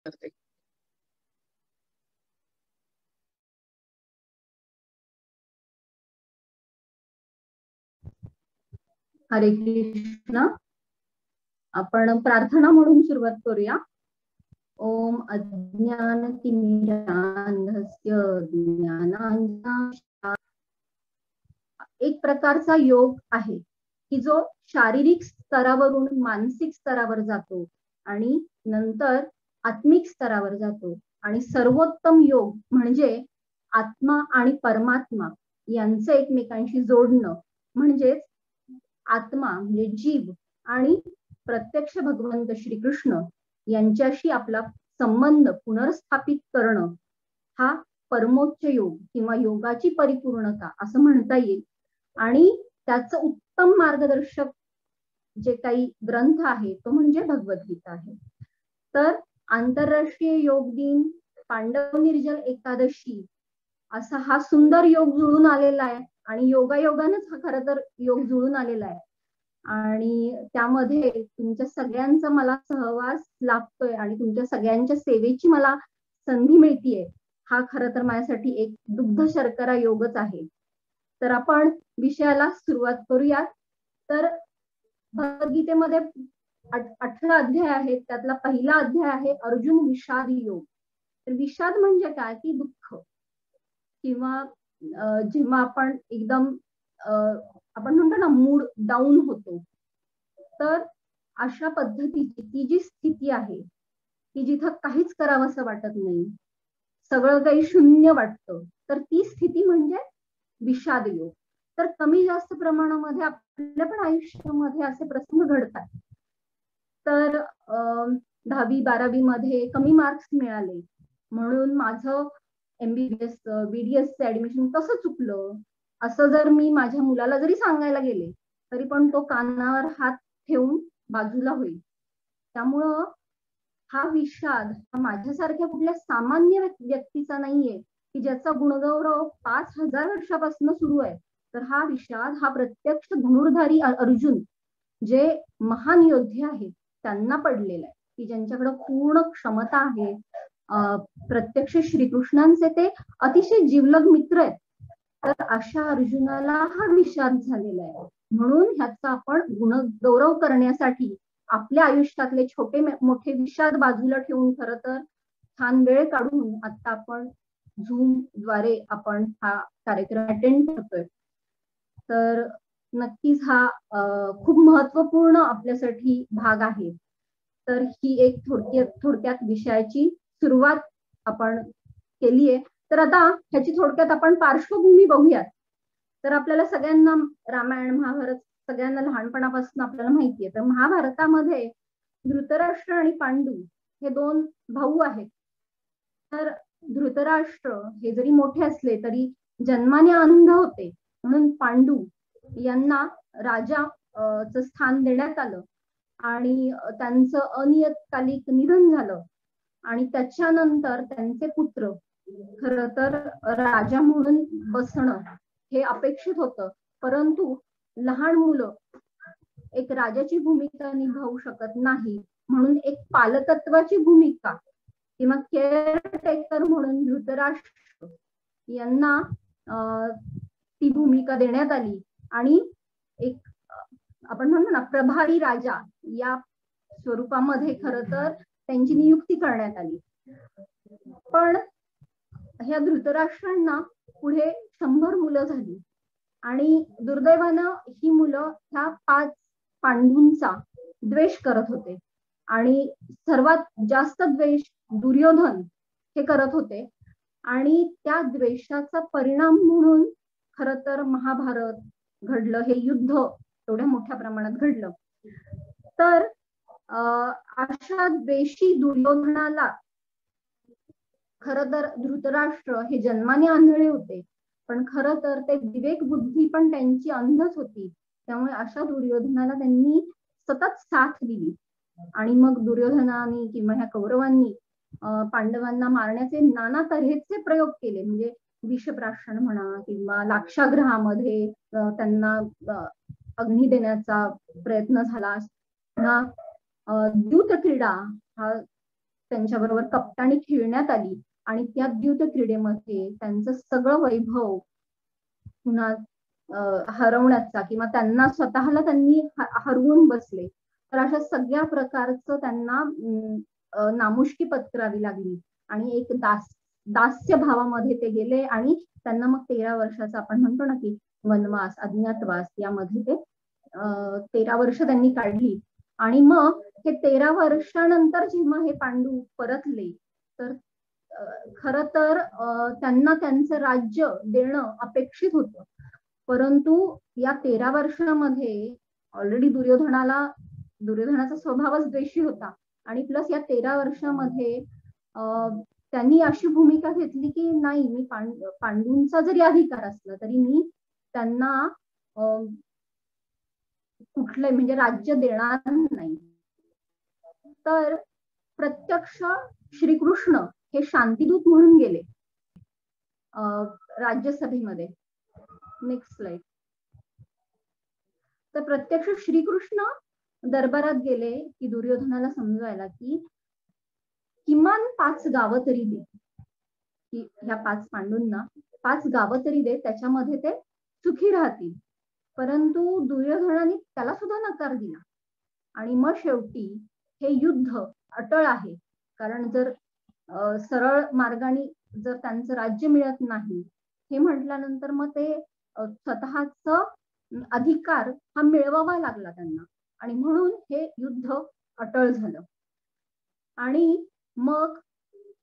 करते. हरे कृष्ण. आपण प्रार्थना म्हणून सुरुवात करूया. ओम अज्ञानतिमिरान्धस्य ज्ञानांजनशलाकया. एक प्रकारचा योग आहे की जो शारीरिक स्तरावरून मानसिक स्तरावर जातो आणि नंतर आत्मिक स्तरावर जातो. आणि सर्वोत्तम योग म्हणजे आत्मा आणि परमात्मा यांचं एकमेकांशी जोडणं, म्हणजेच आत्मा म्हणजे जीव आणि प्रत्यक्ष भगवंत श्रीकृष्ण यांच्याशी आपला संबंध पुनर्स्थापित करणं, हा परमोच्च योग किंवा योगाची परिपूर्णता असं म्हणता येईल. आणि त्याचं उत्तम मार्गदर्शक जे काही ग्रंथ आहे तो म्हणजे भगवद्गीता आहे. तर आंतरराष्ट्रीय योग दिन, पांडव निर्जल एकादशी असा हा सुंदर योग जुळून आलेला आहे. आणि योगायोगानच हा खरं तर योग जुळून आलेला आहे. आणि त्यामध्ये तुमच्या सगळ्यांचा मला सहवास लाभतोय आणि तुमच्या सगळ्यांच्या सेवेची मला संधी मिळतीये. हा खरं तर माझ्यासाठी एक दुग्ध शर्करा योगच आहे. तर आपण विषयाला सुरुवात करूयात. तर भगवद्गीतेमध्ये 18 अध्याय आहेत. त्यातला पहिला अध्याय आहे अर्जुन विषाद योग. तर विषाद म्हणजे काय की दुःख, किंवा जेव्हा आपण एकदम आपण म्हणतो ना मूड डाऊन होतो, तर अशा पद्धतीची ती जी स्थिती आहे की जिथं काहीच करावंसं वाटत नाही, सगळं काही शून्य वाटतं, तर ती स्थिती म्हणजे विषाद योग. तर कमी जास्त प्रमाणामध्ये आपल्या पण आयुष्यामध्ये असे प्रसंग घडतात. तर 10वी-12वी मध्ये कमी मार्क्स मिळाले म्हणून माझं MBBS BDS ऍडमिशन कसं चुकलं असं जर मी माझ्या मुलाला जरी सांगायला गेले तरी पण तो कानावर हात ठेवून बाजूला होईल. त्यामुळं हा विषाद माझ्यासारख्या कुठल्या सामान्य व्यक्तीचा नाहीये की ज्याचा गुणगौरव 5000 वर्षापासून सुरू आहे. तर हा विषाद हा प्रत्यक्ष धनुर्धारी अर्जुन, जे महान योद्धे आहेत, त्यांना पडलेला आहे, की ज्यांच्याकडे पूर्ण क्षमता आहे. प्रत्यक्ष श्रीकृष्णांचे ते अतिशय जिवलग मित्र आहेत. तर अशा अर्जुनाला हा विषाद झालेला आहे. म्हणून ह्याचा आपण गुणगौरव करण्यासाठी आपल्या आयुष्यातले छोटे मोठे विषाद बाजूला ठेवून खरं तर छान वेळ काढून आता आपण झूम द्वारे आपण हा कार्यक्रम अटेंड करतोय. तर नक्कीच हा खूप महत्वपूर्ण आपल्यासाठी भाग आहे. तर ही एक थोडक्यात विषयाची सुरुवात आपण केली आहे. तर आता ह्याची थोडक्यात आपण पार्श्वभूमी बघूयात. तर आपल्याला सगळ्यांना रामायण महाभारत सगळ्यांना लहानपणापासून आपल्याला माहितीये. तर महाभारतामध्ये धृतराष्ट्र आणि पांडू हे 2 भाऊ आहेत. तर धृतराष्ट्र हे जरी मोठे असले तरी जन्माने अंध होते, म्हणून पांडू यांना राजाचं स्थान देण्यात आलं आणि त्यांचं अनियतकालिक निधन झालं. आणि त्याच्यानंतर त्यांचे पुत्र खरं तर राजा म्हणून बसणं हे अपेक्षित होतं, परंतु लहान मुलं एक राजाची भूमिका निभावू शकत नाही, म्हणून एक पालकत्वाची भूमिका किंवा केअरटेकर म्हणून धृतराष्ट्र यांना ती भूमिका देण्यात आली आणि एक आपण म्हणतो ना प्रभारी राजा या स्वरूपामध्ये खरं तर त्यांची नियुक्ती करण्यात आली. पण ह्या धृतराष्ट्रांना पुढे 100 मुलं झाली आणि दुर्दैवानं ही मुलं ह्या 5 पांडूंचा द्वेष करत होते आणि सर्वात जास्त द्वेष दुर्योधन हे करत होते. आणि त्या द्वेषाचा परिणाम म्हणून खरं तर महाभारत घडलं, हे युद्ध एवढ्या मोठ्या प्रमाणात घडलं. तर अशा द्वेषी दुर्योधनाला खरं तर धृतराष्ट्र हे जन्माने आंधळे होते, पण खरं तर ते विवेक बुद्धी पण त्यांची अंधच होती. त्यामुळे अशा दुर्योधनाला त्यांनी सतत साथ दिली आणि मग दुर्योधनाने किंवा ह्या कौरवांनी पांडवांना मारण्याचे नाना तऱ्हेचे प्रयोग केले. म्हणजे विषप्राशन म्हणा किंवा लाक्षागृहामध्ये त्यांना अग्नी देण्याचा प्रयत्न झाला. द्यूत क्रीडा हा त्यांच्याबरोबर कप्तानी खेळण्यात आली आणि त्या द्यूत क्रीडेमध्ये त्यांचं सगळं वैभव पुन्हा हरवण्याचा किंवा त्यांना स्वतःला त्यांनी हरवून बसले, तर अशा सगळ्या प्रकारचं त्यांना नामुष्की पत्करावी लागली आणि एक दास्य भावामध्ये ते गेले आणि त्यांना मग 13 वर्षाचा आपण म्हणतो ना की वनवास, अज्ञातवास, यामध्ये ते 13 वर्ष त्यांनी काढली. आणि मग हे 13 वर्षानंतर जेव्हा हे पांडू परतले, तर खर तर त्यांना त्यांचं राज्य देणं अपेक्षित होतं, परंतु या 13 वर्षामध्ये ऑलरेडी दुर्योधनाचा स्वभावच द्वेषी होता आणि प्लस या 13 वर्षामध्ये त्यांनी अशी भूमिका घेतली की नाही, मी पांडूंचा जरी अधिकार असला तरी मी त्यांना कुठले म्हणजे राज्य देणार नाही. तर प्रत्यक्ष श्रीकृष्ण हे शांतिदूत म्हणून गेले राज्यसभेमध्ये. Next slide. तर प्रत्यक्ष श्रीकृष्ण दरबारात गेले की दुर्योधनाला समजवायला की किमान 5 गावं तरी दे, की ह्या 5 पांडूंना 5 गावं तरी दे, त्याच्यामध्ये ते सुखी राहतील. परंतु दुर्योधनाने त्याला सुद्धा नकार दिला आणि मग शेवटी हे युद्ध अटळ आहे, कारण जर सरळ मार्गाने जर त्यांचं राज्य मिळत नाही हे म्हटल्यानंतर मग ते स्वतःच अधिकार हा मिळवावा लागला त्यांना आणि म्हणून हे युद्ध अटळ झालं. आणि मग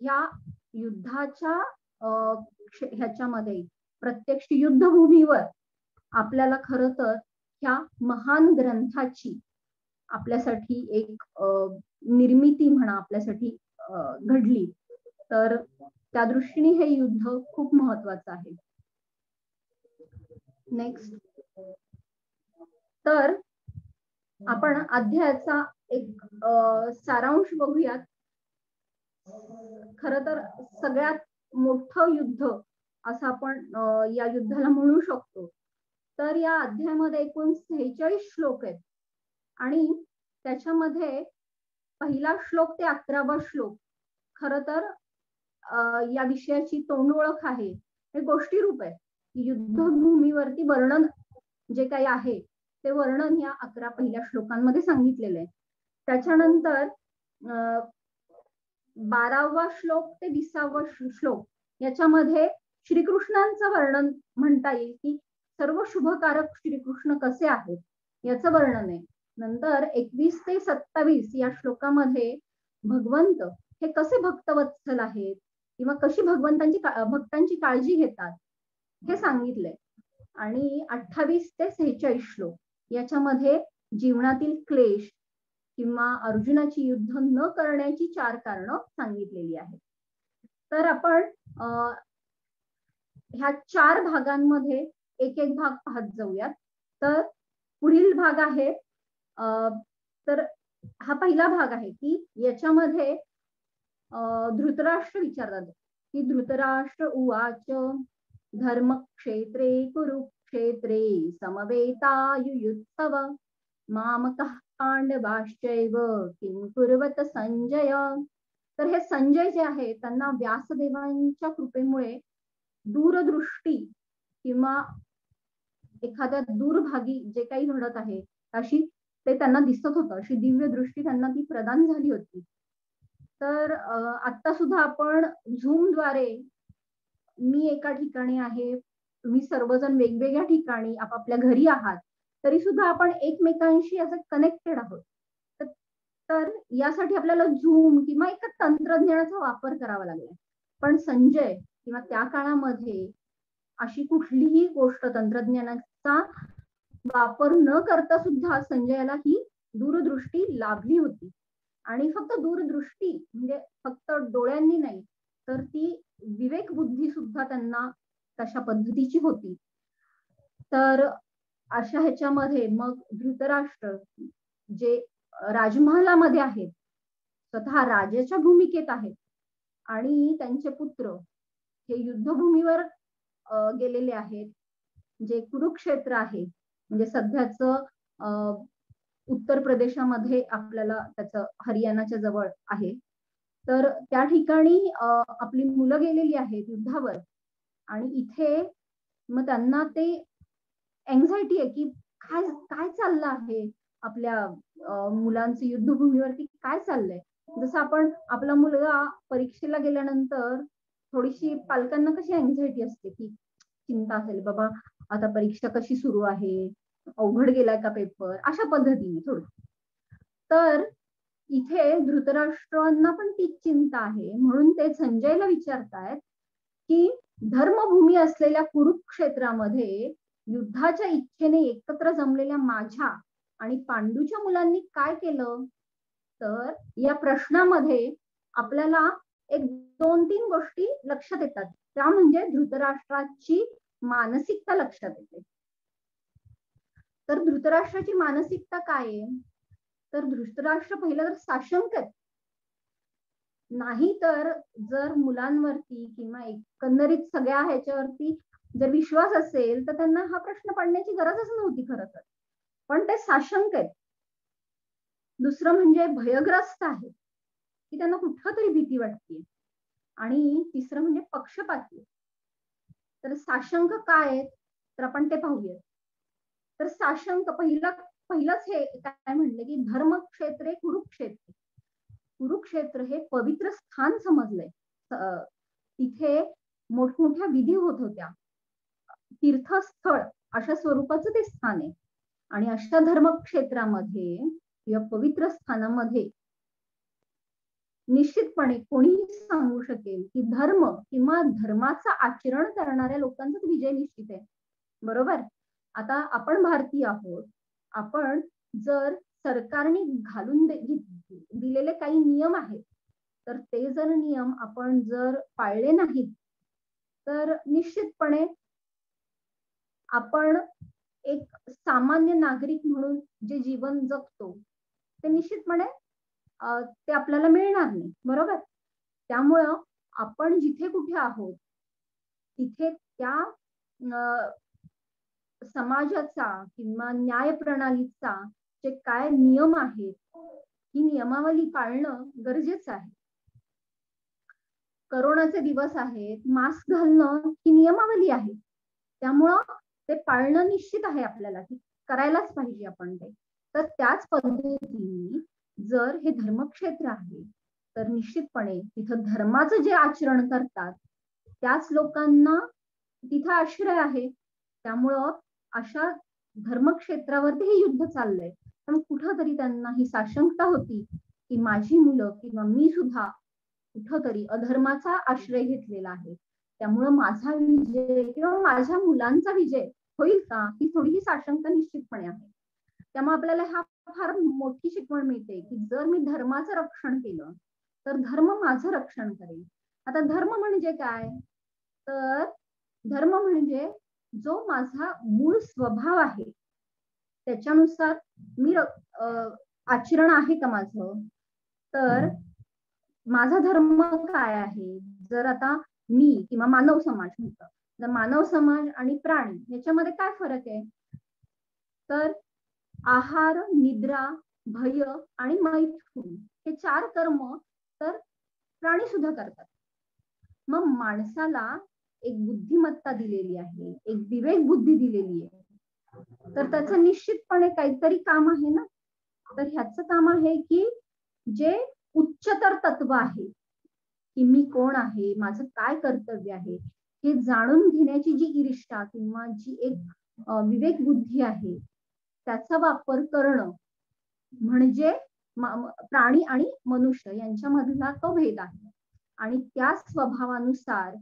या युद्धाच्या ह्याच्यामध्ये प्रत्यक्ष युद्धभूमीवर आपल्याला खरं तर ह्या महान ग्रंथाची आपल्यासाठी एक निर्मिती म्हणा आपल्यासाठी घडली. तर त्या दृष्टीने हे युद्ध खूप महत्वाचं आहे. नेक्स्ट. तर आपण अध्यायाचा एक सारांश बघूयात. खर तर सगळ्यात मोठं युद्ध असं आपण या युद्धाला म्हणू शकतो. तर या अध्यायामध्ये एकूण 46 श्लोक आहेत आणि त्याच्यामध्ये पहिला श्लोक ते 11वा श्लोक खर तर या विषयाची तोंड ओळख आहे. हे गोष्टी रूप आहे. युद्धभूमीवरती वर्णन जे काही आहे ते वर्णन या 11 पहिल्या श्लोकांमध्ये सांगितलेलं आहे. त्याच्यानंतर 12वा श्लोक ते 20वा श्लोक याच्यामध्ये श्रीकृष्णांचं वर्णन म्हणता येईल की सर्व शुभकारक श्रीकृष्ण कसे आहेत याचं वर्णन आहे. नंतर 21 ते 27 या श्लोकामध्ये भगवंत हे कसे भक्तवत्सल आहेत किंवा कशी भक्तांची काळजी घेतात हे सांगितलंय. आणि 28 ते 46 श्लोक याच्यामध्ये जीवनातील क्लेश किंवा अर्जुनाची युद्ध न करण्याची 4 कारणं सांगितलेली आहेत. तर आपण ह्या 4 भागांमध्ये एक एक भाग पाहत जाऊयात. तर पुढील भाग आहे तर हा पहिला भाग आहे की याच्यामध्ये धृतराष्ट्र विचारतात की धृतराष्ट्र उवाच धर्मक्षेत्रे कुरुक्षेत्रे समवेतायुयुत्सव मामकः पांडवाश्चैव किं कुर्वत संजय. तर हे संजय जे आहे त्यांना व्यासदेवांच्या कृपेमुळे दूरदृष्टी किंवा एखाद्या दूरभागी जे काही घडत आहे अशी ते त्यांना दिसत होतं, अशी दिव्य दृष्टी त्यांना ती प्रदान झाली होती. तर आता सुद्धा आपण झूमद्वारे मी एका ठिकाणी आहे, तुम्ही सर्वजण वेगवेगळ्या ठिकाणी आपापल्या घरी आहात, तरी सुद्धा आपण एकमेकांशी असं कनेक्टेड आहोत. तर यासाठी आपल्याला झूम किंवा एका तंत्रज्ञानाचा वापर करावा लागला. पण संजय किंवा त्या काळामध्ये अशी कुठलीही गोष्ट तंत्रज्ञानाचा वापर न करता सुद्धा संजयाला ही दूरदृष्टी लाभली होती. आणि फक्त दूरदृष्टी म्हणजे फक्त डोळ्यांनी नाही, तर ती विवेक बुद्धी सुद्धा त्यांना तशा पद्धतीची होती. तर अशा ह्याच्यामध्ये मग धृतराष्ट्र जे राजमहालामध्ये आहेत, स्वतः राजाच्या भूमिकेत आहेत आणि त्यांचे पुत्र हे युद्धभूमीवर गेलेले आहेत, जे कुरुक्षेत्र आहे म्हणजे सध्याचं उत्तर प्रदेशामध्ये आपल्याला त्याचं हरियाणाच्या जवळ आहे. तर त्या ठिकाणी आपली मुलं गेलेली आहेत युद्धावर आणि इथे मग त्यांना ते एन्झायटी आहे की काय काय चाललं आहे आपल्या मुलांचं युद्धभूमीवरती काय चाललंय. जसं आपण आपला मुलगा परीक्षेला गेल्यानंतर थोडीशी पालकांना कशी एन्झायटी असते की चिंता असेल बाबा आता परीक्षा कशी सुरू आहे, अवघड गेलाय का पेपर, अशा पद्धतीने थोडं. तर इथे धृतराष्ट्रांना पण तीच चिंता आहे म्हणून ते संजयला विचारतायत की धर्मभूमी असलेल्या कुरुक्षेत्रामध्ये युद्धाच्या इच्छेने एकत्र जमलेल्या माझ्या आणि पांडूच्या मुलांनी काय केलं. तर या प्रश्नामध्ये आपल्याला एक 2-3 गोष्टी लक्षात येतात. त्या म्हणजे धृतराष्ट्राची मानसिकता लक्षात येते. तर धृतराष्ट्राची मानसिकता काय आहे. तर धृतराष्ट्र पहिलं तर साशंक आहेत. नाही तर जर मुलांवरती किंवा एकंदरीत सगळ्या ह्याच्यावरती जर विश्वास असेल तर त्यांना हा प्रश्न पडण्याची गरजच नव्हती खरं तर. पण ते साशंक आहेत. दुसरं म्हणजे भयग्रस्त आहेत की त्यांना कुठंतरी भीती वाटते. आणि तिसरं म्हणजे पक्षपाती. तर साशंक काय आहेत तर आपण ते पाहूया. तर साशंक पहिलंच हे काय म्हणलं की धर्मक्षेत्रे कुरुक्षेत्र. कुरुक्षेत्र हे पवित्र स्थान समजलंय. तिथे मोठमोठ्या विधी होत होत्या. तीर्थस्थळ अशा स्वरूपाचं ते स्थान आहे. आणि अशा धर्मक्षेत्रामध्ये किंवा पवित्र स्थानामध्ये निश्चितपणे कोणीही सांगू शकेल की धर्म किंवा धर्माचं आचरण करणाऱ्या लोकांचाच विजय निश्चित आहे. बरोबर. आता आपण भारतीय आहोत. आपण जर सरकारने घालून दिलेले काही नियम आहेत तर ते जर नियम आपण जर पाळले नाहीत तर निश्चितपणे आपण एक सामान्य नागरिक म्हणून जे जीवन जगतो ते निश्चितपणे ते आपल्याला मिळणार नाही. बरोबर. त्यामुळं आपण जिथे कुठे आहोत तिथे त्या समाजाचा किंवा न्याय प्रणालीचा जे काय नियम आहेत ही नियमावली पाळणं गरजेचं आहे. करोनाचे दिवस आहेत, मास्क घालणं ही नियमावली आहे. त्यामुळं ते पाळणं निश्चित आहे आपल्याला की करायलाच पाहिजे आपण ते. तर त्याच पद्धतीने जर हे धर्मक्षेत्र आहे तर निश्चितपणे तिथं धर्माचं जे आचरण करतात त्याच लोकांना तिथं आश्रय आहे. त्यामुळं अशा धर्मक्षेत्रावरती हे युद्ध चाललंय. पण कुठंतरी त्यांना ही साशंकता होती की माझी मुलं किंवा मी सुद्धा कुठंतरी अधर्माचा आश्रय घेतलेला आहे. त्यामुळं माझा विजय किंवा माझ्या मुलांचा विजय होईल का ही थोडीही साशंकता निश्चितपणे आहे. त्यामुळे आपल्याला हा फार मोठी शिकवण मिळते की जर मी धर्माचं रक्षण केलं तर धर्म माझं रक्षण करेल. आता धर्म म्हणजे काय. तर धर्म म्हणजे जो माझा मूळ स्वभाव आहे त्याच्यानुसार मी आचरण आहे का माझं. तर माझा धर्म काय आहे. जर आता मी किंवा मानव समाज म्हणतात तर मानव समाज आणि प्राणी याच्यामध्ये काय फरक आहे. तर आहार, निद्रा, भय आणि मैथुन हे 4 कर्म तर प्राणी सुद्धा करतात. मग माणसाला एक बुद्धिमत्ता दिलेली आहे, एक विवेक बुद्धी दिलेली आहे. तर त्याचं निश्चितपणे काहीतरी काम आहे ना. तर ह्याचं काम आहे की जे उच्चतर तत्व आहे की मी कोण आहे, माझं काय कर्तव्य आहे हे जाणून घेण्याची जी इरिष्टा किंवा जी एक विवेक बुद्धी आहे त्याचा वापर करणं म्हणजे प्राणी आणि मनुष्य यांच्यामधला तो भेद आहे. आणि त्या स्वभावानुसार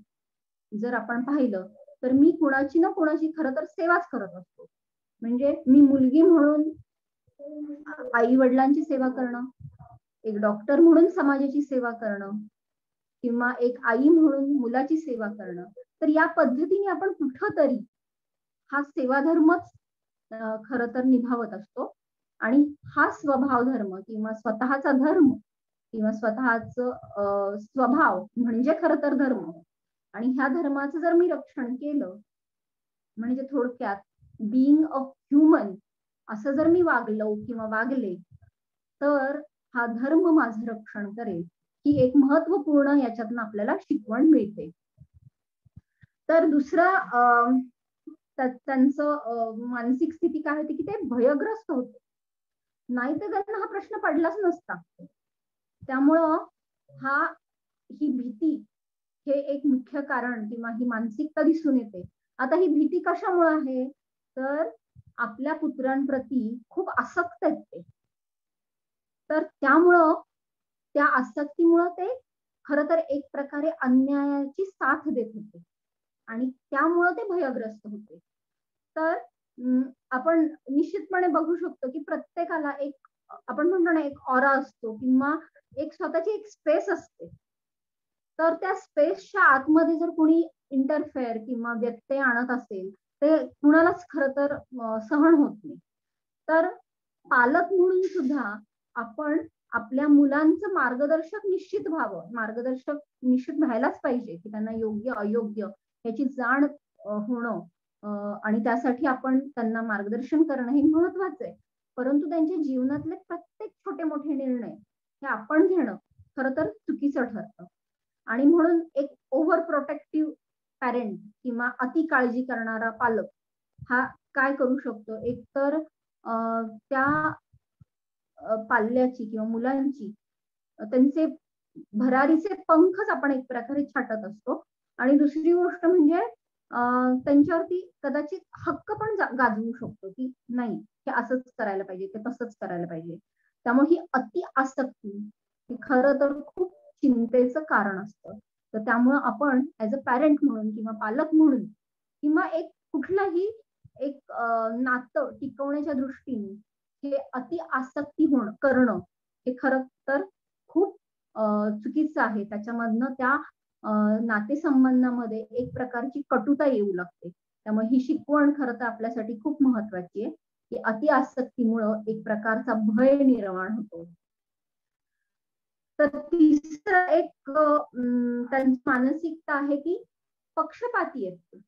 जर आपण पाहिलं तर मी कुणाची ना कुणाची खरं तर सेवाच करत असतो. म्हणजे मी मुलगी म्हणून आई वडिलांची सेवा करणं, एक डॉक्टर म्हणून समाजाची सेवा करणं किंवा एक आई म्हणून मुलाची सेवा करणं. तर या पद्धतीने आपण कुठंतरी हा सेवाधर्मच खरं तर निभावत असतो. आणि हा स्वभाव धर्म किंवा स्वतःचा धर्म किंवा स्वतःच स्वभाव म्हणजे खरं तर धर्म. आणि ह्या धर्माचं जर मी रक्षण केलं म्हणजे थोडक्यात बिईंग अ ह्युमन असं जर मी वागलो किंवा वागले तर हा धर्म माझं रक्षण करेल ही एक महत्वपूर्ण याच्यातून आपल्याला शिकवण मिळते. तर दुसरं त्यांचं मानसिक स्थिती काय होती की ते भयग्रस्त होते, नाही तर त्यांना हा प्रश्न पडलाच नसता. त्यामुळं ही भीती हे एक मुख्य कारण किंवा ही मानसिकता दिसून येते. आता ही भीती कशामुळे आहे, तर आपल्या पुत्रांप्रती खूप आसक्त आहेत ते. तर त्यामुळं त्या आसक्तीमुळं ते खरं तर एक प्रकारे अन्यायाची साथ देत होते आणि त्यामुळं ते भयग्रस्त होते. तर आपण निश्चितपणे बघू शकतो की प्रत्येकाला एक आपण म्हणतो ना एक ऑरा असतो किंवा एक स्वतःची एक स्पेस असते. तर त्या स्पेसच्या आतमध्ये जर कोणी इंटरफेअर किंवा व्यत्यय आणत असेल ते कुणालाच खरं तर सहन होत नाही. तर पालक म्हणून सुद्धा आपण आपल्या मुलांचं मार्गदर्शक निश्चित व्हावं, मार्गदर्शक निश्चित व्हायलाच पाहिजे की त्यांना योग्य अयोग्य याची जाण होणं आणि त्यासाठी आपण त्यांना मार्गदर्शन करणं हे महत्वाचं आहे. परंतु त्यांच्या जीवनातले प्रत्येक छोटे मोठे निर्णय हे आपण घेणं खरं तर चुकीचं ठरतं. आणि म्हणून एक ओव्हर प्रोटेक्टिव्ह पॅरेंट किंवा अति काळजी करणारा पालक हा काय करू शकतो, एक तर त्या पाल्याची किंवा मुलांची त्यांचे भरारीचे पंखच आपण एक प्रकारे छाटत असतो. आणि दुसरी गोष्ट म्हणजे त्यांच्यावरती कदाचित हक्क पण गाजवू शकतो की नाही हे असंच करायला पाहिजे, ते तसंच करायला पाहिजे. त्यामुळे ही अति आसक्ती ही खरं तर खूप चिंतेचं कारण असतं. तर त्यामुळं आपण ऍज अ पॅरेंट म्हणून किंवा पालक म्हणून किंवा एक कुठलाही एक नातं टिकवण्याच्या दृष्टीने हे अति आसक्ती करणं हे खरं तर खूप चुकीचं आहे. त्याच्यामधनं त्या नातेसंबंधामध्ये एक प्रकारची कटुता येऊ लागते. त्यामुळे ही शिकवण खरं तर आपल्यासाठी खूप महत्वाची आहे की अति आसक्तीमुळं एक प्रकारचा भय निर्माण होतो. तर तिसरं एक त्यांची मानसिकता आहे की पक्षपाती आहेत.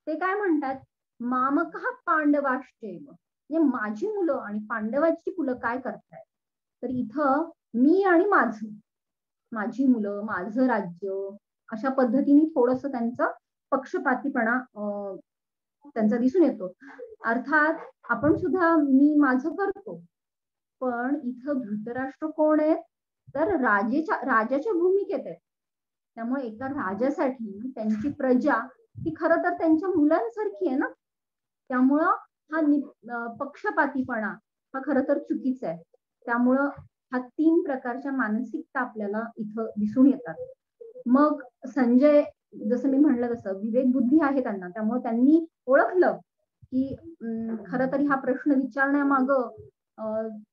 ते काय म्हणतात, मामकः पांडवाश्चैव, म्हणजे माझी मुलं आणि पांडवाची मुलं काय करतायत. तर इथं मी आणि माझी मुलं, माझं राज्य अशा पद्धतीने थोडस त्यांचा पक्षपातीपणा त्यांचा दिसून येतो. अर्थात आपण सुद्धा मी माझं करतो, पण इथं धृतराष्ट्र कोण आहेत, तर राजाच्या भूमिकेत आहेत. त्यामुळे एका राजासाठी त्यांची प्रजा ही खरं तर त्यांच्या मुलांसारखी आहे ना. त्यामुळं हा पक्षपातीपणा हा खरं तर चुकीचा आहे. त्यामुळं हा 3 प्रकारच्या मानसिकता आपल्याला इथं दिसून येतात. मग संजय जसं मी म्हणलं तसं विवेक बुद्धी आहे त्यांना, त्यामुळे त्यांनी ओळखलं की खरं तर हा प्रश्न विचारण्यामागं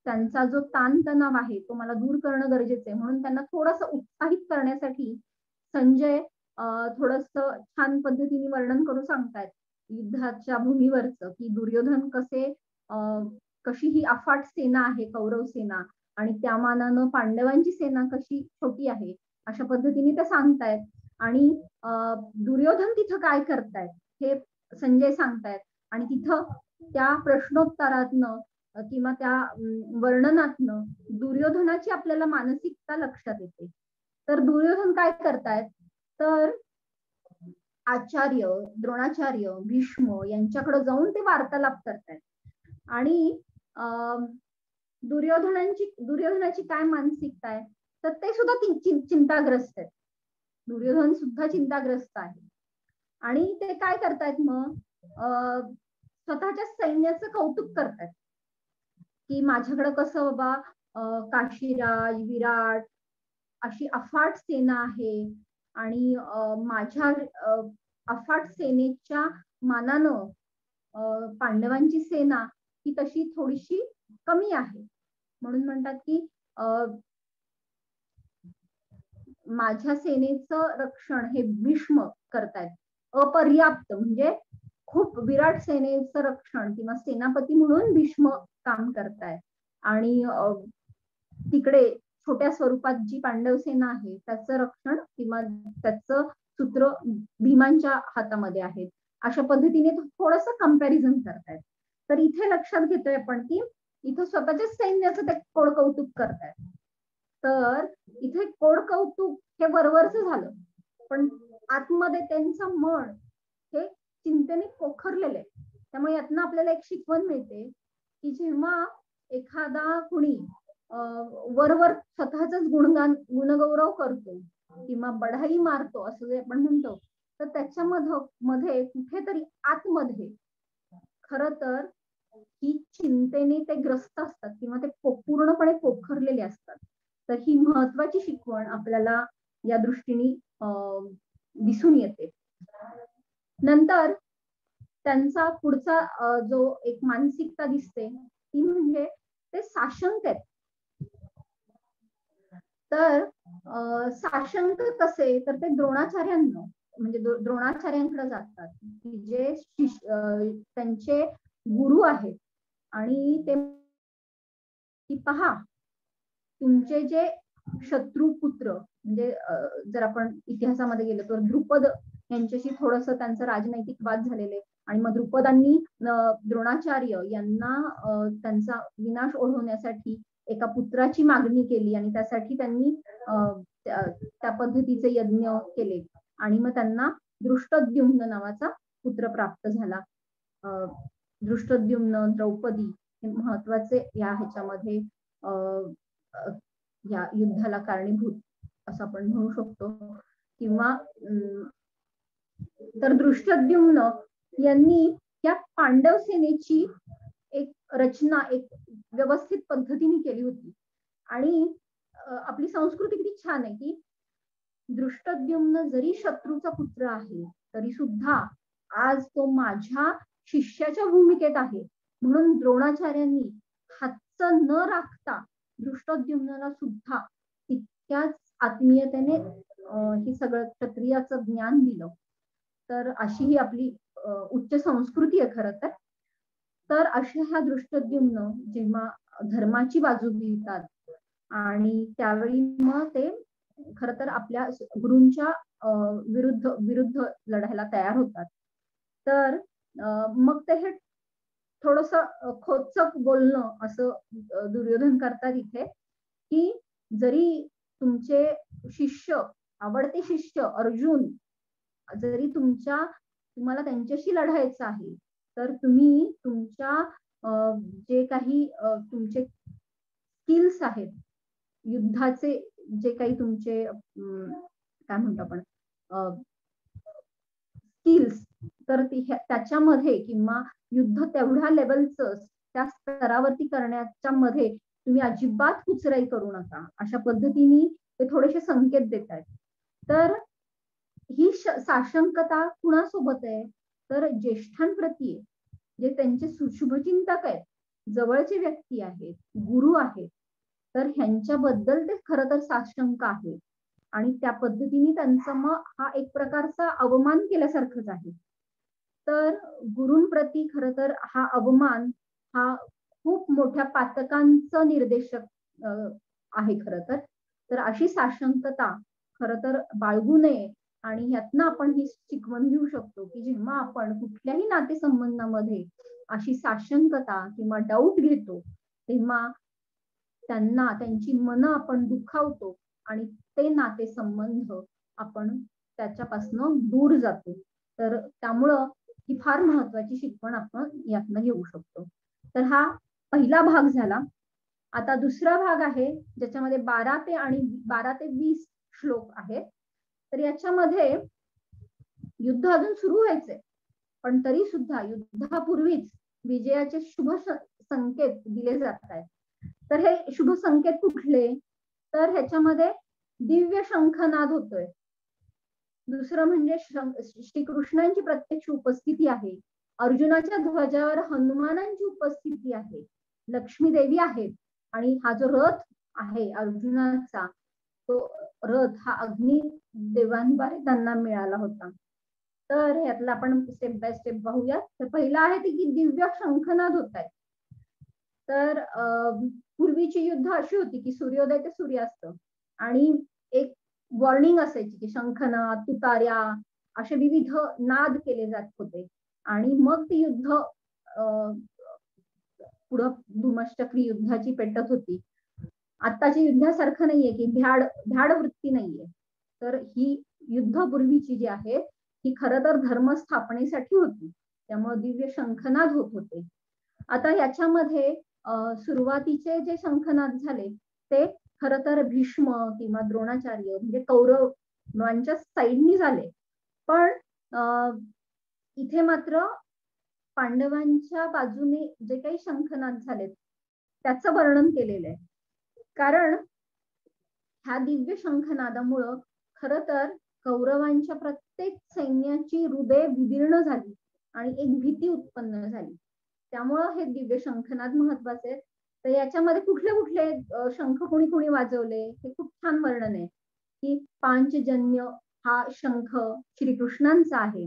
त्यांचा जो ताणतणाव आहे तो मला दूर करणं गरजेचं आहे. म्हणून त्यांना थोडंसं उत्साहित करण्यासाठी संजय थोडस छान पद्धतीने वर्णन करून सांगतायत युद्धाच्या भूमीवरचं की दुर्योधन कशी ही अफाट सेना आहे कौरव सेना आणि त्या मानानं पांडवांची सेना कशी छोटी आहे अशा पद्धतीने ते सांगतायत. आणि दुर्योधन तिथं काय करतायत हे संजय सांगतायत. आणि तिथं त्या प्रश्नोत्तरातनं किंवा त्या वर्णनातनं दुर्योधनाची आपल्याला मानसिकता लक्षात येते. तर दुर्योधन काय करतायत, तर आचार्य द्रोणाचार्य भीष्म यांच्याकडे जाऊन ते वार्तालाप करतायत. आणि दुर्योधनाची काय मानसिकता आहे, तर ते सुद्धा चिंताग्रस्त आहेत. दुर्योधन सुद्धा चिंताग्रस्त आहे. आणि ते काय करतायत मग स्वतःच्या सैन्याचं कौतुक करतायत की माझ्याकडे कसं बाबा काशीराज विराट अशी अफाट सेना आहे आणि माझ्या अफाट सेनेच्या मानानं पांडवांची सेना ही तशी थोडीशी कमी आहे. म्हणून म्हणतात की माझ्या सेनेचं रक्षण हे भीष्म करतायत, अपर्याप्त म्हणजे खूप विराट सेनेचं रक्षण किंवा सेनापती म्हणून भीष्म काम करतायत. आणि तिकडे छोट्या स्वरूपात जी पांडव सेना आहे त्याचं रक्षण किंवा त्याचं सूत्र भीमांच्या हातामध्ये आहे. अशा पद्धतीने थोडस कंपॅरिझन करतायत. तर इथे लक्षात घेतोय आपण की इथं स्वतःच्या सैन्याचं ते कौतुक करतायत. तर इथे कोड कौतुक हे वरवरच झालं, पण आतमध्ये त्यांचं मन हे चिंतेने पोखरलेलं आहे. त्यामुळे यातनं आपल्याला एक शिकवण मिळते की जेव्हा एखादा कुणी वरवर स्वतःच गुणगौरव करतो किंवा बढाई मारतो असं जे आपण म्हणतो, तर त्याच्यामध्ये कुठेतरी आतमध्ये खरं तर ही चिंतेने ते ग्रस्त असतात किंवा ते पूर्णपणे पोखरलेले असतात. तर ही महत्वाची शिकवण आपल्याला या दृष्टीने दिसून येते. नंतर त्यांचा पुढचा जो एक मानसिकता दिसते ती म्हणजे ते साशंक आहेत. तर साशंक कसे, तर ते द्रोणाचार्यांना म्हणजे द्रोणाचार्यांकडे जातात की जे त्यांचे गुरु आहेत आणि ते की पहा तुमचे जे शत्रू पुत्र म्हणजे जर आपण इतिहासामध्ये गेलो तर द्रुपद यांच्याशी थोडस त्यांचं राजनैतिक वाद झालेले आणि मग द्रुपदांनी द्रोणाचार्य यांना त्यांचा विनाश ओढवण्यासाठी एका पुत्राची मागणी केली आणि त्यासाठी त्यांनी त्या पद्धतीचे यज्ञ केले आणि मग त्यांना दृष्टद्युम्न नावाचा पुत्र प्राप्त झाला. दृष्टद्युम्न, द्रौपदी हे महत्वाचे या ह्याच्यामध्ये या युद्धाला कारणीभूत असं आपण म्हणू शकतो. किंवा तर दृष्टद्युम्न यांनी या पांडव सेनेची एक रचना एक व्यवस्थित पद्धतीने केली होती आणि आपली संस्कृती किती छान आहे की दृष्टद्युम्न जरी शत्रूचा पुत्र आहे तरी सुद्धा आज तो माझ्या शिष्याच्या भूमिकेत आहे म्हणून द्रोणाचार्यांनी हातचं न राखता दृष्टद्युम्नाला सुद्धा तितक्याच आत्मीयतेने हे सगळं क्षत्रियाचं ज्ञान दिलं. तर अशी ही आपली उच्च संस्कृती आहे खरं तर. तर अशा ह्या दृष्टद्युम्न जेव्हा धर्माची बाजू घेतात आणि त्यावेळी मग ते खर तर आपल्या गुरूंच्या विरुद्ध लढायला तयार होतात. तर मग ते हे थोडस खोचक बोलणं असं दुर्योधन करतात इथे की जरी तुमचे शिष्य आवडते शिष्य अर्जुन जरी तुम्हाला त्यांच्याशी लढायचं आहे तर तुम्ही तुमच्या जे काही तुमचे स्किल्स आहेत युद्धाचे जे काही तुमचे काय म्हणतो आपण स्किल्स तर त्याच्यामध्ये किंवा युद्ध तेवढ्या लेवलचं त्या स्तरावरती करण्याच्या मध्ये तुम्ही अजिबात कुचराई करू नका अशा पद्धतीने ते थोडेसे संकेत देत आहेत. तर ही साशंकता कुणासोबत आहे तर ज्येष्ठांप्रती जे त्यांचे शुभचिंतक आहेत जवळचे व्यक्ती आहेत गुरु आहेत तर ह्यांच्याबद्दल ते खरं तर साशंक आहे आणि त्या पद्धतीने त्यांचा मग हा एक प्रकारचा अवमान केल्यासारखंच आहे. तर गुरूंप्रती खरं तर हा अवमान हा खूप मोठ्या पातकांचं निर्देशक आहे खरं तर. तर अशी साशंकता खरं तर बाळगू नये आणि ह्यातनं आपण ही शिकवण घेऊ शकतो की जेव्हा आपण कुठल्याही नातेसंबंधामध्ये अशी साशंकता किंवा डाऊट घेतो तेव्हा त्यांना त्यांची मनं आपण दुखावतो आणि ते नातेसंबंध आपण त्याच्यापासून दूर जातो. तर त्यामुळं ही फार महत्वाची शिकवण आपण यातनं घेऊ शकतो. तर हा पहिला भाग झाला. आता दुसरा भाग आहे ज्याच्यामध्ये 12 ते 20 श्लोक आहेत. तर याच्यामध्ये युद्ध अजून सुरू व्हायचंय पण तरी सुद्धा युद्धापूर्वीच विजयाचे शुभ संकेत दिले जात आहेत. तर हे शुभ संकेत कुठले तर ह्याच्यामध्ये दिव्य शंखनाद होतोय. दुसरं म्हणजे श्रीकृष्णांची प्रत्यक्ष उपस्थिती आहे. अर्जुनाच्या ध्वजावर हनुमानांची उपस्थिती आहे. लक्ष्मी देवी आहेत आणि हा जो रथ आहे अर्जुनाचा तो रथ हा अग्नी देवांद्वारे त्यांना मिळाला होता. तर यातला आपण स्टेप बाय स्टेप पाहूया. तर पहिला आहे ते की दिव्य शंखनाद होत आहेत. तर पूर्वीची युद्ध अशी होती की सूर्योदय ते सूर्यास्त आणि एक वॉर्निंग असायची की शंखनाद तुतार्या असे विविध नाद केले जात होते आणि मग ती युद्ध पुढं धुमश्चक्री युद्धाची पेटत होती. आत्ताच्या युद्धासारखं नाहीये की भ्याड वृत्ती नाहीये. तर ही युद्धापूर्वीची जी आहे ही खरं तर धर्म स्थापनेसाठी होती. त्यामुळे दिव्य शंखनाद होत होते. आता याच्यामध्ये सुरुवातीचे जे शंखनाद झाले ते खरं तर भीष्म किंवा द्रोणाचार्य म्हणजे कौरवांच्या साईडनी झाले. पण इथे मात्र पांडवांच्या बाजूने जे काही शंखनाद झालेत त्याचं वर्णन केलेलं आहे. कारण ह्या दिव्य शंखनादामुळं खरं तर कौरवांच्या प्रत्येक सैन्याची हृदय विदीर्ण झाली आणि एक भीती उत्पन्न झाली. त्यामुळं हे दिव्य शंखनाद महत्वाचे आहेत. तर याच्यामध्ये कुठले कुठले शंख कोणी कोणी वाजवले हे खूप छान वर्णन आहे की पांचजन्य हा शंख श्रीकृष्णांचा आहे.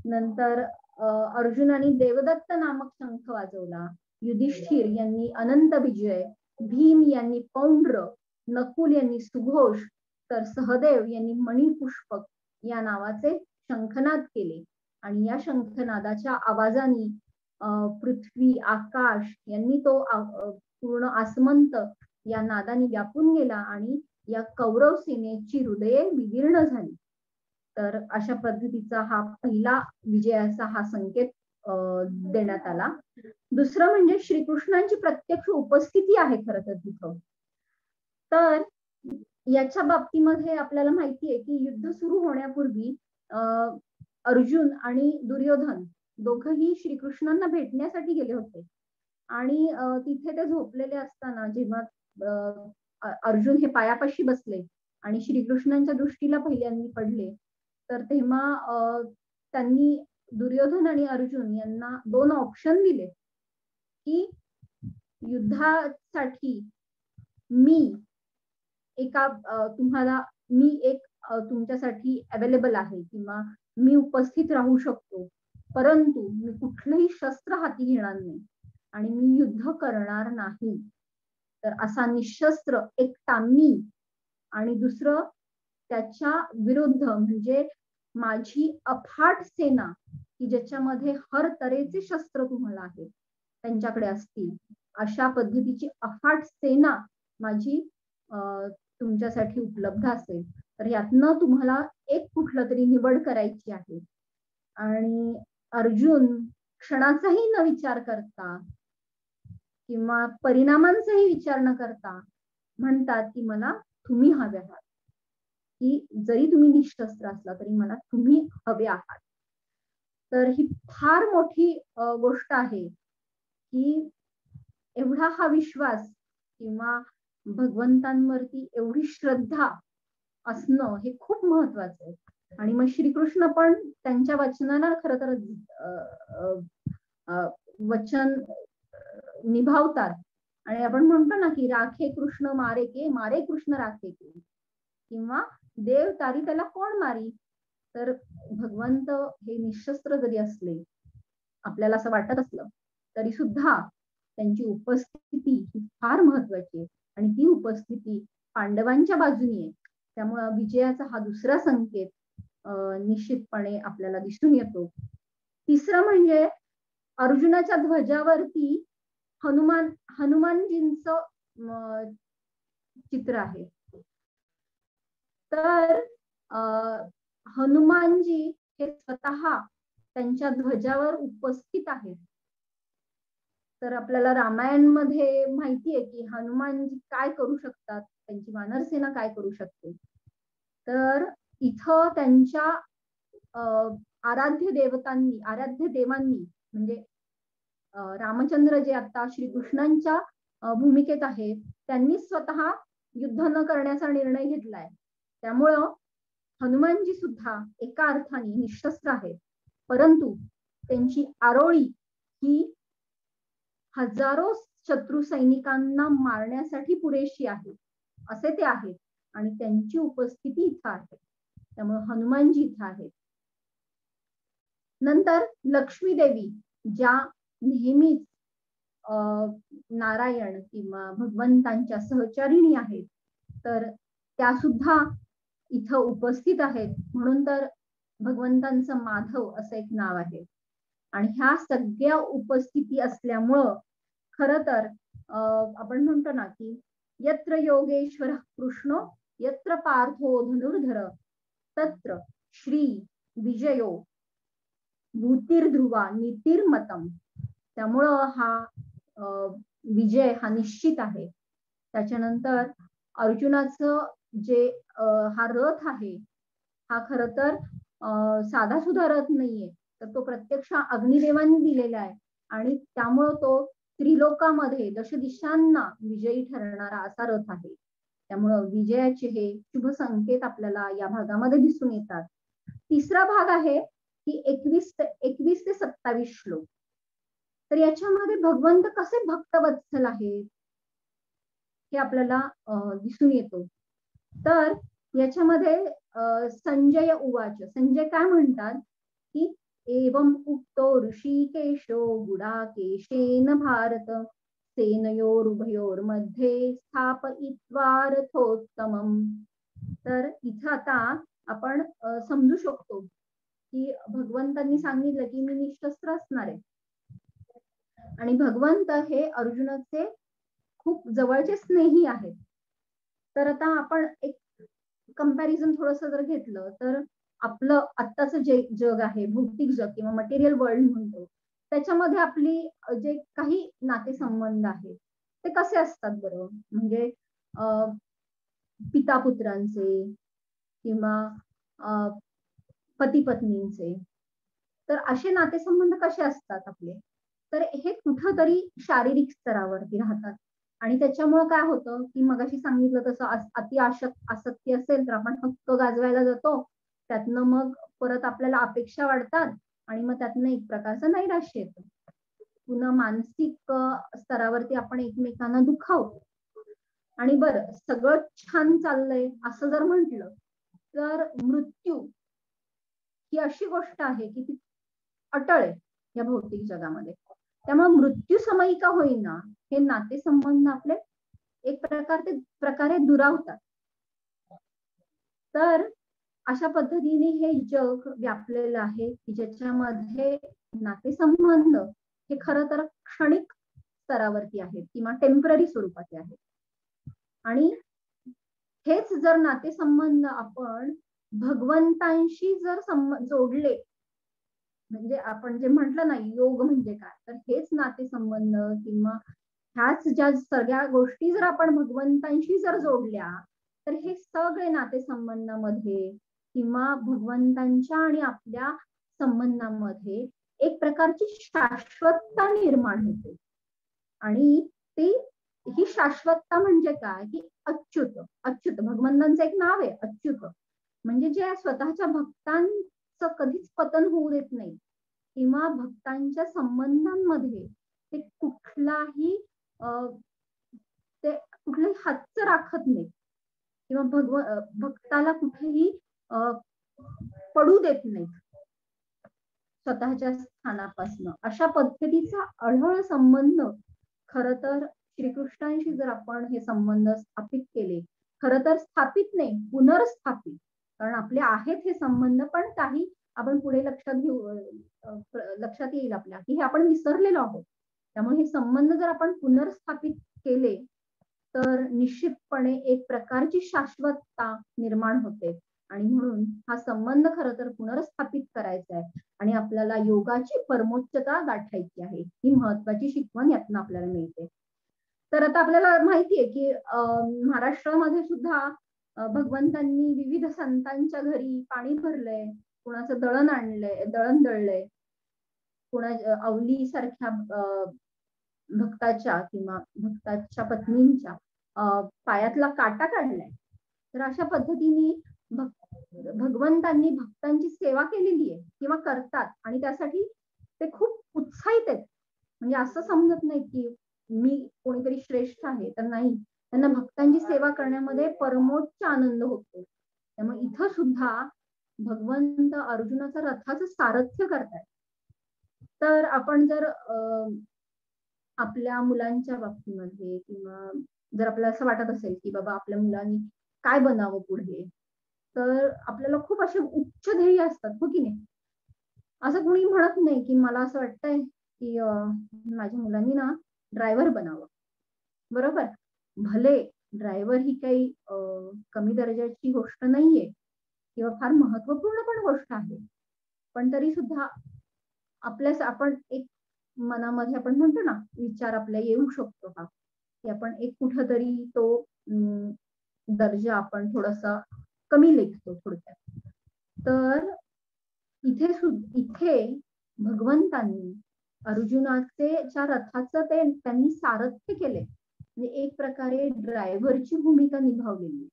नंतर अर्जुनाने देवदत्त नामक शंख वाजवला. युधिष्ठिर यांनी अनंत विजय, भीम यांनी पौंड्र, नकुल यांनी सुघोष, तर सहदेव यांनी मणिपुष्पक या नावाचे शंखनाद केले. आणि या शंखनादाच्या आवाजाने पृथ्वी आकाश यांनी तो पूर्ण आसमंत या नादाने व्यापून गेला आणि या कौरव सेनेची हृदये विदीर्ण झाली. तर अशा पद्धतीचा हा पहिला विजयाचा हा संकेत देण्यात आला. दुसरं म्हणजे श्रीकृष्णांची प्रत्यक्ष उपस्थिती आहे खरं तर तिथं. तर याच्या बाबतीमध्ये आपल्याला माहितीये की युद्ध सुरू होण्यापूर्वी अर्जुन आणि दुर्योधन दोघंही श्रीकृष्णांना भेटण्यासाठी गेले होते. आणि तिथे ते झोपलेले असताना जेव्हा अर्जुन हे पायापाशी बसले आणि श्रीकृष्णांच्या दृष्टीला पहिल्यांदा पडले तर तेव्हा त्यांनी दुर्योधन आणि अर्जुन यांना 2 ऑप्शन दिले की युद्धासाठी मी तुमच्यासाठी अवेलेबल आहे किंवा मी उपस्थित राहू शकतो, परंतु मी कुठलंही शस्त्र हाती घेणार नाही आणि मी युद्ध करणार नाही. तर असा निशस्त्र एकटा मी आणि दुसरं त्याच्या विरुद्ध म्हणजे माझी अफाट सेना की ज्याच्यामध्ये हर तऱ्हेचे शस्त्र तुम्हाला आहेत त्यांच्याकडे असतील अशा पद्धतीची अफाट सेना माझी तुमच्यासाठी उपलब्ध असेल. तर यातनं तुम्हाला एक कुठलं तरी निवड करायची आहे. आणि अर्जुन क्षणाचाही न विचार करता किंवा परिणामांचाही विचार न करता म्हणतात की मला तुम्ही हवे आहात, की जरी तुम्ही निशस्त्र असला तरी मला तुम्ही हवे आहात. तर ही फार मोठी गोष्ट आहे की एवढा हा विश्वास किंवा भगवंतांवरती एवढी श्रद्धा असणं हे खूप महत्वाचं आहे. आणि मग श्रीकृष्ण पण त्यांच्या वचनाला खरं तर वचन निभावतात. आणि आपण म्हणतो ना की राखे कृष्ण मारे के, मारे कृष्ण राखे के, किंवा देव तारी त्याला कोण मारी. तर भगवंत हे निशस्त्र जरी असले आपल्याला असं वाटत असलं तरी सुद्धा त्यांची उपस्थिती ही फार महत्वाची आहे आणि ती उपस्थिती पांडवांच्या बाजूनी आहे. त्यामुळं विजयाचा हा दुसरा संकेत निश्चितपणे आपल्याला दिसून येतो. तिसरं म्हणजे अर्जुनाच्या ध्वजावरती हनुमानजींचं चित्र आहे. तर हनुमानजी हे स्वतः त्यांच्या ध्वजावर उपस्थित आहेत. तर आपल्याला रामायण मध्ये माहितीये की हनुमानजी काय करू शकतात, त्यांची वानरसेना काय करू शकते. तर इथं त्यांच्या आराध्य देवांनी म्हणजे रामचंद्र जे आता श्रीकृष्णांच्या भूमिकेत आहेत त्यांनी स्वतः युद्ध न करण्याचा निर्णय घेतलाय. त्यामुळं हनुमानजी सुद्धा एका अर्थाने निशस्त्र आहेत, परंतु त्यांची आरोळी ही हजारो शत्रू सैनिकांना मारण्यासाठी पुरेशी आहे असे ते आहेत आणि त्यांची उपस्थिती इथं आहे. त्यामुळे हनुमानजी इथं आहेत. नंतर लक्ष्मी देवी ज्या नेहमीच नारायण किंवा भगवंतांच्या सहचारिणी आहेत तर त्या सुद्धा इथं उपस्थित आहेत. म्हणून तर भगवंतांचं माधव असं एक नाव आहे. आणि ह्या सगळ्या उपस्थिती असल्यामुळं खरं तर आपण म्हणतो ना की यत्र योगेश्वरः कृष्णो यत्र पार्थो धनुर्धर तत्र श्री विजयो भूतिर्ध्रुवा नीतिर्मतम. त्यामुळं हा विजय हा निश्चित आहे. त्याच्यानंतर अर्जुनाचं जे हा रथ आहे हा खर तर साधा सुद्धा रथ नाहीये, तर तो प्रत्यक्ष अग्निदेवांनी दिलेला आहे आणि त्यामुळं तो त्रिलोकामध्ये दशदिशांना विजयी ठरणारा असा रथ आहे. त्यामुळं विजयाचे हे शुभ संकेत आपल्याला या भागामध्ये दिसून येतात. तिसरा भाग आहे की 21 ते 27 श्लोक. तर याच्यामध्ये भगवंत कसे भक्तवत्सल आहेत हे आपल्याला दिसून येतो. तर याच्यामध्ये संजय उवाच, संजय काय म्हणतात की एवं उक्तो ऋषिकेशो गुडाकेशेन भारत सेनयोरुभयोर्मध्ये स्थापयित्वा रथोत्तमम्. तर इथं आता आपण समजू शकतो की भगवंतांनी सांगितलं की मी निशस्त्र असणार आहे आणि भगवंत हे अर्जुनाचे खूप जवळचे स्नेही आहेत. तर आता आपण एक कंपॅरिझन थोडस जर घेतलं तर आपलं आत्ताचं जे जग आहे, भौतिक जग किंवा मटेरियल वर्ल्ड म्हणतो, त्याच्यामध्ये आपली जे काही नातेसंबंध आहेत ते कसे असतात बरं? म्हणजे पिता पुत्रांचे किंवा पती पत्नींचे. तर असे नातेसंबंध कसे असतात आपले? तर हे कुठंतरी शारीरिक स्तरावरती राहतात आणि त्याच्यामुळे काय होतं की मगाशी सांगितलं तसं अति आसक्ती असेल तर आपण हक्क गाजवायला जातो, त्यातनं मग परत आपल्याला अपेक्षा वाढतात आणि मग त्यातनं एक प्रकारचं नैराश्य येतं. पुन्हा मानसिक स्तरावरती आपण एकमेकांना दुखावतो. आणि बरं सगळं छान चाललंय असं जर म्हटलं तर मृत्यू ही अशी गोष्ट आहे की ती अटळ आहे या भौतिक जगामध्ये. त्यामुळे मृत्यू समयी का होईना हे नातेसंबंध आपले एक प्रकारे दुरावतात. तर अशा पद्धतीने हे जग व्यापलेलं आहे की ज्याच्यामध्ये नातेसंबंध हे खरं तर क्षणिक स्तरावरती आहेत किंवा टेम्पररी स्वरूपाचे आहेत. आणि हेच जर नातेसंबंध आपण भगवंतांशी जर जोडले, म्हणजे आपण जे म्हटलं ना योग म्हणजे काय, तर हेच नातेसंबंध किंवा ह्याच ज्या सगळ्या गोष्टी जर आपण भगवंतांशी जर जोडल्या तर हे सगळे नातेसंबंधामध्ये किंवा भगवंतांच्या आणि आपल्या संबंधामध्ये एक प्रकारची शाश्वतता निर्माण होते. आणि ती ही शाश्वतता म्हणजे काय की अच्युत. अच्युत भगवंतांचं एक नाव आहे अच्युत, म्हणजे जे स्वतःच्या भक्तांचं कधीच पतन होऊ देत नाही किंवा भक्तांच्या संबंधांमध्ये ते कुठलाही हातच राखत नाही किंवा भक्ताला कुठेही पडू देत नाही स्वतःच्या स्थानापासून. अशा पद्धतीचा अढळ संबंध खर तर श्रीकृष्णांशी जर आपण हे संबंध स्थापित केले, खर तर स्थापित नाही पुनर्स्थापित, कारण आपले आहेत हे संबंध पण काही आपण पुढे लक्षात येईल आपल्या की हे आपण विसरलेलो आहोत. त्यामुळे हे संबंध जर आपण पुनर्स्थापित केले तर निश्चितपणे एक प्रकारची शाश्वतता निर्माण होते आणि म्हणून हा संबंध खरं तर पुनर्स्थापित करायचा आहे आणि आपल्याला योगाची परमोच्चता गाठायची आहे. ही महत्वाची शिकवण यातनं आपल्याला मिळते. तर आता आपल्याला माहितीये की महाराष्ट्रामध्ये सुद्धा भगवंतांनी विविध संतांच्या घरी पाणी भरलंय, कुणाचं दळण दळलंय, कुणा अवली सारख्या भक्ताच्या किंवा भक्ताच्या पत्नींच्या पायातला काटा काढलाय. तर अशा पद्धतीने भगवंतांनी भक्तांची सेवा केलेली आहे किंवा करतात आणि त्यासाठी ते खूप उत्साहित आहेत. म्हणजे असं समजत नाही की मी कोणीतरी श्रेष्ठ आहे, तर नाही, त्यांना भक्तांची सेवा करण्यामध्ये परमोच्च आनंद होतो. त्यामुळे इथं सुद्धा भगवंत अर्जुनाचा रथाचं सारथ्य करतायत. तर आपण जर आपल्या मुलांच्या बाबतीमध्ये किंवा जर आपल्याला असं वाटत असेल की बाबा आपल्या मुलांनी काय बनावं पुढे, तर आपल्याला खूप असे उच्च ध्येय असतात, हो की नाही? असं कोणी म्हणत नाही की मला असं वाटतंय की माझ्या मुलांनी ना ड्रायव्हर बनावं, बरोबर? भले ड्रायव्हर ही काही कमी दर्जाची गोष्ट नाहीये किंवा फार महत्वपूर्ण पण गोष्ट आहे. पण तरी सुद्धा आपण एक मनामध्ये आपण म्हणतो ना, विचार आपल्या येऊ शकतो हा, की आपण एक कुठंतरी तो दर्जा आपण थोडासा कमी लेखतो थोडक्यात. तर इथे भगवंतांनी अर्जुनाच्या रथाचं त्यांनी सारथ्य केले, म्हणजे एक प्रकारे ड्रायव्हरची भूमिका निभावलेली.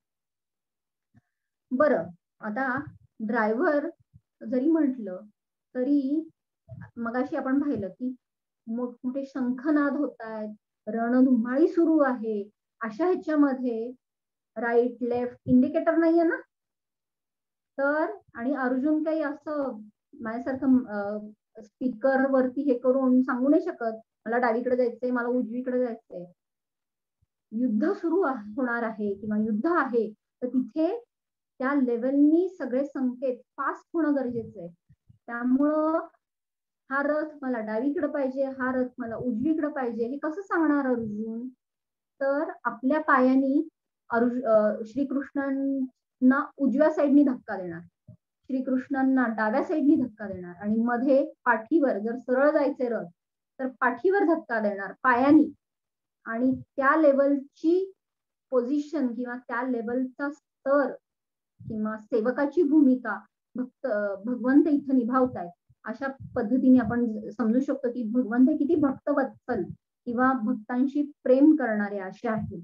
बरं, आता ड्रायव्हर जरी म्हटलं तरी मगाशी आपण पाहिलं की मोठमोठे शंखनाद होत आहेत, रणधुमाळी सुरू आहे, अशा ह्याच्यामध्ये राईट लेफ्ट इंडिकेटर नाहीये ना. तर आणि अर्जुन काही असं माझ्यासारखं स्पीकर वरती हे करून सांगू नाही शकत, मला डावीकडे जायचंय, मला उजवीकडे जायचंय. युद्ध सुरू होणार आहे किंवा युद्ध आहे, तर तिथे त्या लेवलनी सगळे संकेत फास्ट होणं गरजेचं आहे. त्यामुळं हा रथ मला डावीकडे पाहिजे, हा रथ मला उजवीकडे पाहिजे, हे कसं सांगणार अर्जुन? तर आपल्या पायानी श्रीकृष्णांना उजव्या साईडनी धक्का देणार, श्रीकृष्णांना डाव्या साईडनी धक्का देणार, आणि मध्ये पाठीवर, जर सरळ जायचे रथ तर पाठीवर धक्का देणार पायानी. आणि त्या लेवलची पोझिशन किंवा त्या लेवलचा स्तर किंवा सेवकाची भूमिका भगवंत इथं निभावतायत. अशा पद्धतीने आपण समजू शकतो की भगवंत किती भक्तवत्सल किंवा भक्तांशी प्रेम करणारे असे आहेत.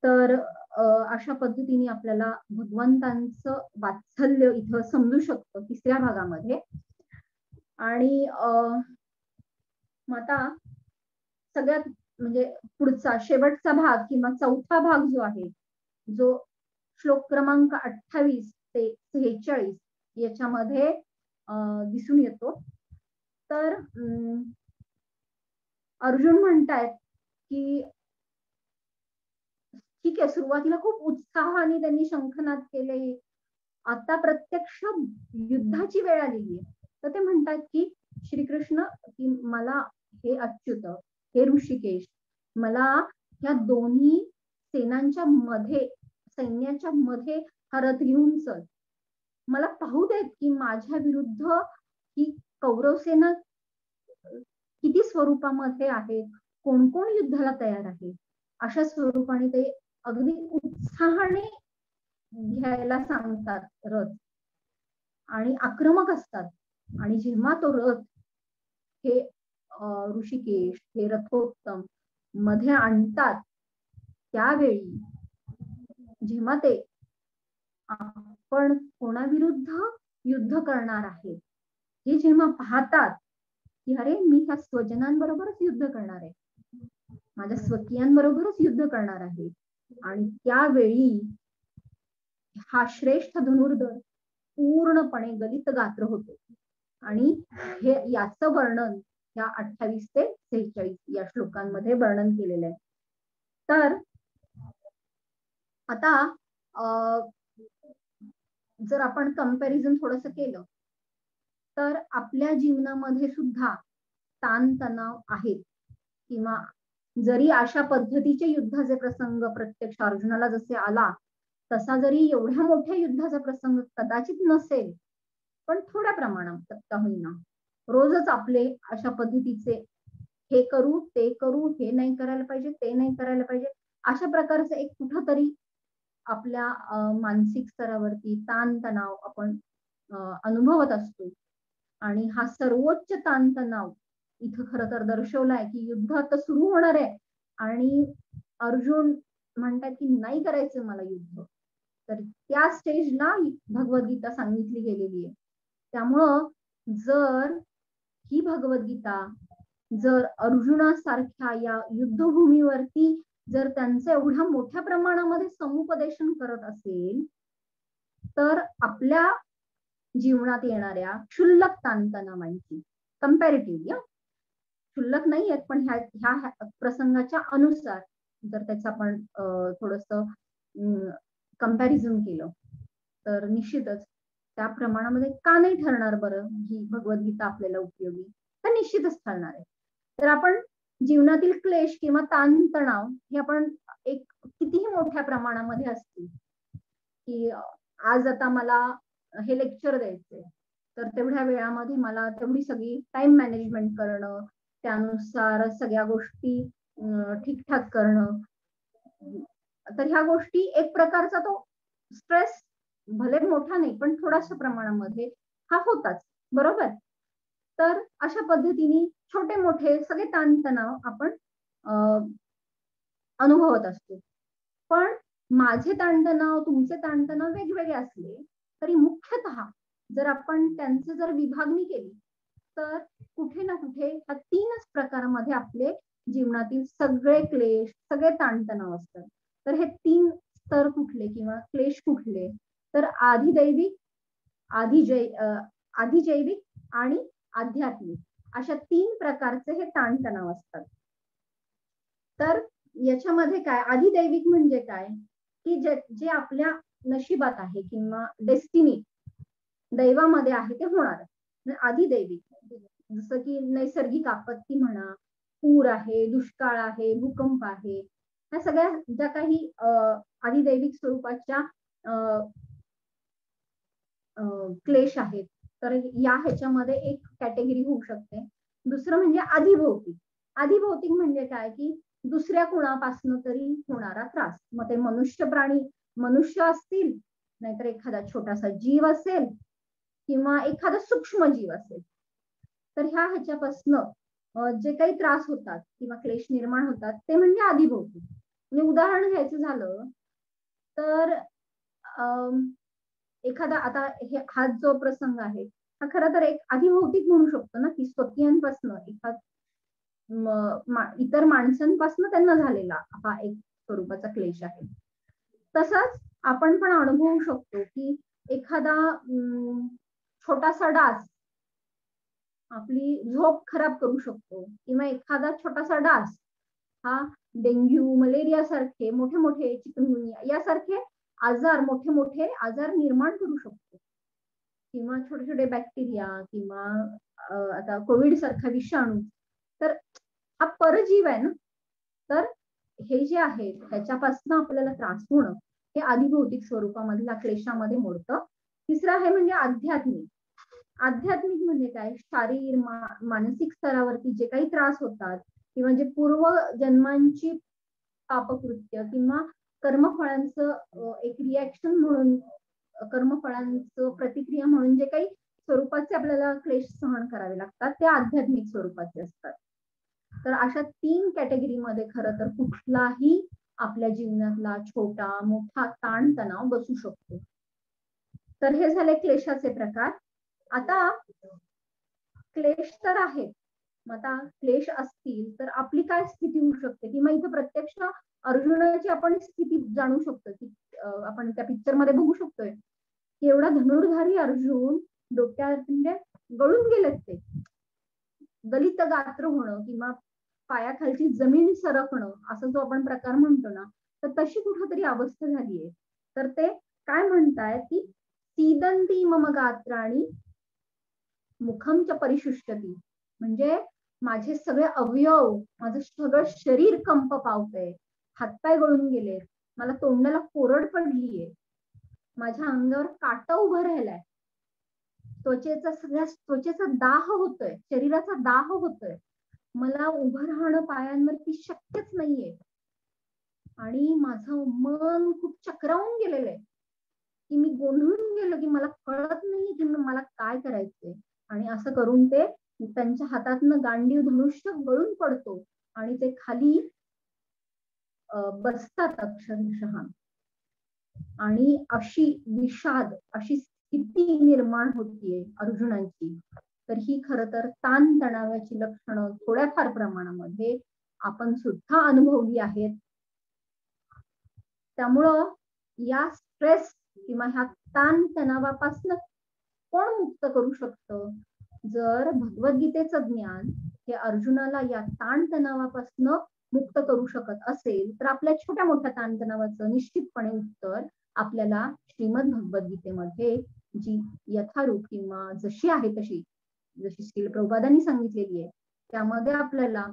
तर अशा पद्धतीने आपल्याला भगवंतांचं वात्सल्य इथं समजू शकतो तिसऱ्या भागामध्ये. आणि आता सगळ्यात म्हणजे पुढचा शेवटचा भाग किंवा चौथा भाग जो आहे, जो श्लोक क्रमांक 28 ते 46 याच्यामध्ये दिसून येतो. तर अर्जुन म्हणतायत की ठीक आहे, सुरुवातीला खूप उत्साहाने त्यांनी शंखनाद केले, आता प्रत्यक्ष युद्धाची वेळ आलेली आहे. तर ते म्हणतात की श्रीकृष्ण, की मला हे अच्युत, हे ऋषिकेश, मला ह्या दोन्ही सेनांच्या मध्ये, सैन्याच्या मध्ये हा रथ घेऊन चल. मला पाहू देत की माझ्या विरुद्ध ही कौरव सेना किती स्वरूपामध्ये आहे, कोण कोण युद्धाला तयार आहे. अशा स्वरूपाने ते अगदी उत्साहाने घ्यायला सांगतात रथ, आणि आक्रमक असतात. आणि जेव्हा तो रथ हे ऋषिकेश, हे रथोत्तम मध्ये आणतात, त्यावेळी जेव्हा ते आपण कोणाविरुद्ध युद्ध करणार आहे हे जेव्हा पाहतात, की अरे मी ह्या स्वजनांबरोबरच युद्ध करणार आहे, माझ्या स्वकीयांबरोबरच युद्ध करणार आहे, आणि त्यावेळी हा श्रेष्ठ धनुर्धर पूर्णपणे गलित गात्र होतो. आणि हे याचं वर्णन ह्या 28 ते 46 या श्लोकांमध्ये वर्णन केलेलं आहे. तर आता जर आपण कंपॅरिझन थोडस केलं तर आपल्या जीवनामध्ये सुद्धा ताणतणाव आहेत, किंवा जरी अशा पद्धतीचे युद्धाचे प्रसंग प्रत्यक्ष अर्जुनाला जसे आला तसा जरी एवढ्या मोठ्या युद्धाचा प्रसंग कदाचित नसेल, पण थोड्या प्रमाणात का होईना रोजच आपले अशा पद्धतीचे हे करू ते करू, हे नाही करायला पाहिजे, ते नाही करायला पाहिजे, अशा प्रकारचं एक कुठंतरी आपल्या मानसिक स्तरावरती ताणतणाव आपण अनुभवत असतो. आणि हा सर्वोच्च ताणतणाव इथं खरं तर दर्शवलाय की युद्ध आता सुरू होणार आहे आणि अर्जुन म्हणतात की नाही करायचं मला युद्ध. तर त्या स्टेजला भगवद्गीता सांगितली गेलेली आहे. त्यामुळं जर ही भगवद्गीता जर अर्जुनासारख्या या युद्धभूमीवरती जर त्यांचं एवढ्या मोठ्या प्रमाणामध्ये समुपदेशन करत असेल, तर आपल्या जीवनात येणाऱ्या क्षुल्लक ताणतणावांची कंपॅरेटिव्हली, क्षुल्लक नाही आहेत पण ह्या प्रसंगाच्या अनुसार जर त्याचं आपण थोडस कंपॅरिझन केलं तर निश्चितच त्या प्रमाणामध्ये का नाही ठरणार बरं ही भगवद्गीता आपल्याला उपयोगी, तर निश्चितच ठरणार आहे. तर आपण जीवनातील क्लेश किंवा ताणतणाव हे आपण एक कितीही मोठ्या प्रमाणामध्ये असतील, की आज आता मला हे लेक्चर द्यायचंय, तर तेवढ्या वेळामध्ये मला तेवढी सगळी टाइम मॅनेजमेंट करणं, त्यानुसार सगळ्या गोष्टी ठीकठाक करणं, तर ह्या गोष्टी एक प्रकारचा तो स्ट्रेस, भले मोठा नाही पण थोड्याशा प्रमाणामध्ये हा होताच, बरोबर. तर अशा पद्धतीने छोटे मोठे सगळे ताणतणाव आपण अनुभवत असतो. पण माझे ताणतणाव, तुमचे ताणतणाव वेगवेगळे असले तरी मुख्यतः जर आपण त्यांचं जर विभागणी केली, तर कुठे ना कुठे ह्या तीनच प्रकारामध्ये आपले जीवनातील सगळे क्लेश, सगळे ताणतणाव असतात. तर हे तीन स्तर कुठले किंवा क्लेश कुठले, तर आधिदैविक, आधिजैविक आणि आध्यात्मिक अशा तीन प्रकारचे हे ताणतणाव असतात. तर याच्यामध्ये काय, आधिदैविक म्हणजे काय, की जे आपल्या नशिबात आहे किंवा डेस्टिनी, दैवामध्ये आहे ते होणार. आधिदैविक जसं की नैसर्गिक आपत्ती म्हणा, पूर आहे, दुष्काळ आहे, भूकंप आहे, ह्या सगळ्या ज्या काही आधिदैविक स्वरूपाच्या क्लेश आहेत, तर या ह्याच्यामध्ये एक कॅटेगरी होऊ शकते. दुसरं म्हणजे आधिभौतिक. आधिभौतिक म्हणजे काय, की दुसऱ्या कुणापासून तरी होणारा त्रास, मग ते मनुष्य असतील, नाहीतर एखादा छोटासा जीव असेल किंवा एखादा सूक्ष्म जीव असेल, तर ह्याच्यापासनं जे काही त्रास होतात किंवा क्लेश निर्माण होतात ते म्हणजे आधिभौतिक. म्हणजे उदाहरण घ्यायचं झालं तर एखादा, आता हा जो प्रसंग आहे हा खरं तर एक आधिभौतिक म्हणू शकतो ना, की स्वकीयांपासून इतर माणसांपासून त्यांना झालेला हा एक स्वरूपाचा क्लेश आहे. तसंच आपण पण अनुभवू शकतो की एखादा छोटासा डास आपली झोप खराब करू शकतो, किंवा एखादा छोटासा डास हा डेंग्यू, मलेरिया सारखे मोठे मोठे, चिकनगुनिया यासारखे आजार, मोठे मोठे आजार निर्माण करू शकतो, किंवा छोटे छोटे बॅक्टेरिया किंवा आता कोविड सारखा विषाणू, तर हा परजीव आहे ना. तर हे जे आहे त्याच्यापासून आपल्याला त्रास होणं हे आधिभौतिक स्वरूपामधल्या क्लेशामध्ये मोडतं. तिसरं आहे म्हणजे आध्यात्मिक. आध्यात्मिक म्हणजे काय, मानसिक स्तरावरती जे काही त्रास होतात किंवा जे पूर्व जन्मांची पापकृत्य किंवा कर्मफळांचं एक रिॲक्शन म्हणून, कर्मफळांचं प्रतिक्रिया म्हणून जे काही स्वरूपाचे आपल्याला क्लेश सहन करावे लागतात ते आध्यात्मिक स्वरूपाचे असतात. तर अशा तीन कॅटेगरीमध्ये खरं तर कुठलाही आपल्या जीवनातला छोटा मोठा ताणतणाव बसू शकतो. तर हे झाले क्लेशाचे प्रकार. आता क्लेश तर आहेत, मग आता क्लेश असतील तर आपली काय स्थिती होऊ शकते, किंवा इथं प्रत्यक्ष अर्जुनाची आपण स्थिती जाणू शकतो, की आपण त्या पिक्चर मध्ये बघू शकतोय की एवढा धनुर्धारी अर्जुन डोक्यात म्हणजे गळून गेलेत, ते दलित गात्र होणं किंवा पायाखालची जमीन सरकणं असा जो आपण प्रकार म्हणतो ना, तर तशी कुठेतरी अवस्था झालीये. तर ते काय म्हणतायत की सीदंती मम गात्राणी मुखम च परिशुष्टती, म्हणजे माझे सगळे अवयव, माझं सगळं शरीर कंप पावतंय, हातपाय गळून गेलेत, मला तोंडाला कोरड पडलीये, माझ्या अंगावर काटा उभं राहिलाय, त्वचेचा दाह होतोय, शरीराचा दाह होतोय, मला उभं राहणं पायांवरती शक्यच नाहीये, आणि माझं मन खूप चक्रावून गेलेलं आहे, की मी गोंधळून गेलो, की मला कळत नाही की मला काय करायचंय. आणि असं करून ते त्यांच्या हातातनं गांडीव धनुष्य गळून पडतो आणि ते खाली बसतात अक्षरशः. आणि अशी विषाद, अशी स्थिती निर्माण होतीये अर्जुनाची. तर ही खरं तर ताणतणावाची लक्षणं थोड्याफार प्रमाणामध्ये आपण सुद्धा अनुभवली आहेत. त्यामुळं या स्ट्रेस किंवा ह्या ताणतणावापासून कोण मुक्त करू शकतं, जर भगवद्गीतेचं ज्ञान हे अर्जुनाला या ताणतणावापासून मुक्त करू शकत असेल, तर आपल्या छोट्या मोठ्या ताणतणावाचं निश्चितपणे उत्तर आपल्याला श्रीमद भगवद्गीतेमध्ये जी यथारूप किंवा जशी आहे तशी, जशी श्रील प्रभुपादांनी सांगितलेली आहे त्यामध्ये आपल्याला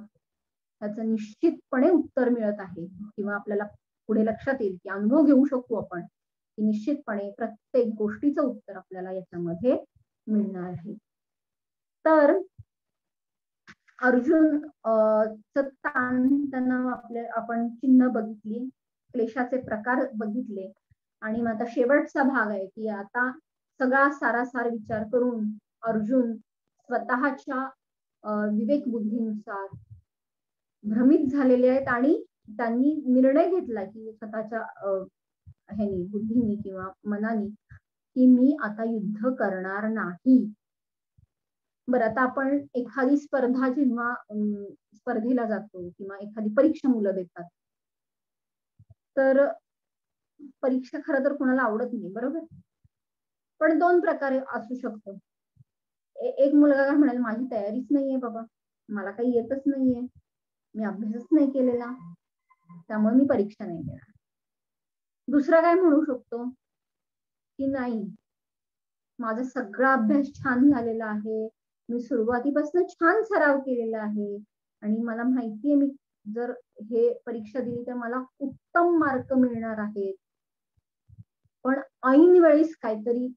त्याचं निश्चितपणे उत्तर मिळत आहे, किंवा आपल्याला पुढे लक्षात येईल की अनुभव घेऊ शकतो आपण की निश्चितपणे प्रत्येक गोष्टीचं उत्तर आपल्याला याच्यामध्ये मिळणार आहे. तर अर्जुन ताणतणाव आपण चिन्ह बघितली, क्लेशाचे प्रकार बघितले, आणि मग आता शेवटचा भाग आहे की आता सगळा सारासार विचार करून अर्जुन स्वतःच्या विवेक बुद्धीनुसार भ्रमित झालेले आहेत आणि त्यांनी निर्णय घेतला की स्वतःच्या ह्यानी बुद्धीनी किंवा मनानी की मी आता युद्ध करणार नाही. बरं, आता आपण एखादी स्पर्धा जेव्हा स्पर्धेला जातो किंवा एखादी परीक्षा मुलं देतात, तर परीक्षा खरं तर कोणाला आवडत नाही, बरोबर. पण दोन प्रकारे असू शकतो. एक मुलगा काय म्हणाल, माझी तयारीच नाहीये बाबा, मला काही येतच नाहीये, मी अभ्यासच नाही केलेला, त्यामुळे मी परीक्षा नाही देणार. दुसरा काय म्हणू शकतो की नाही, माझा सगळा अभ्यास छान झालेला आहे, मी सुरुवातीपासून छान सराव केलेला आहे आणि मला माहितीये मी जर हे परीक्षा दिली तर मला उत्तम मार्क मिळणार आहेत, पण ऐन वेळेस काहीतरी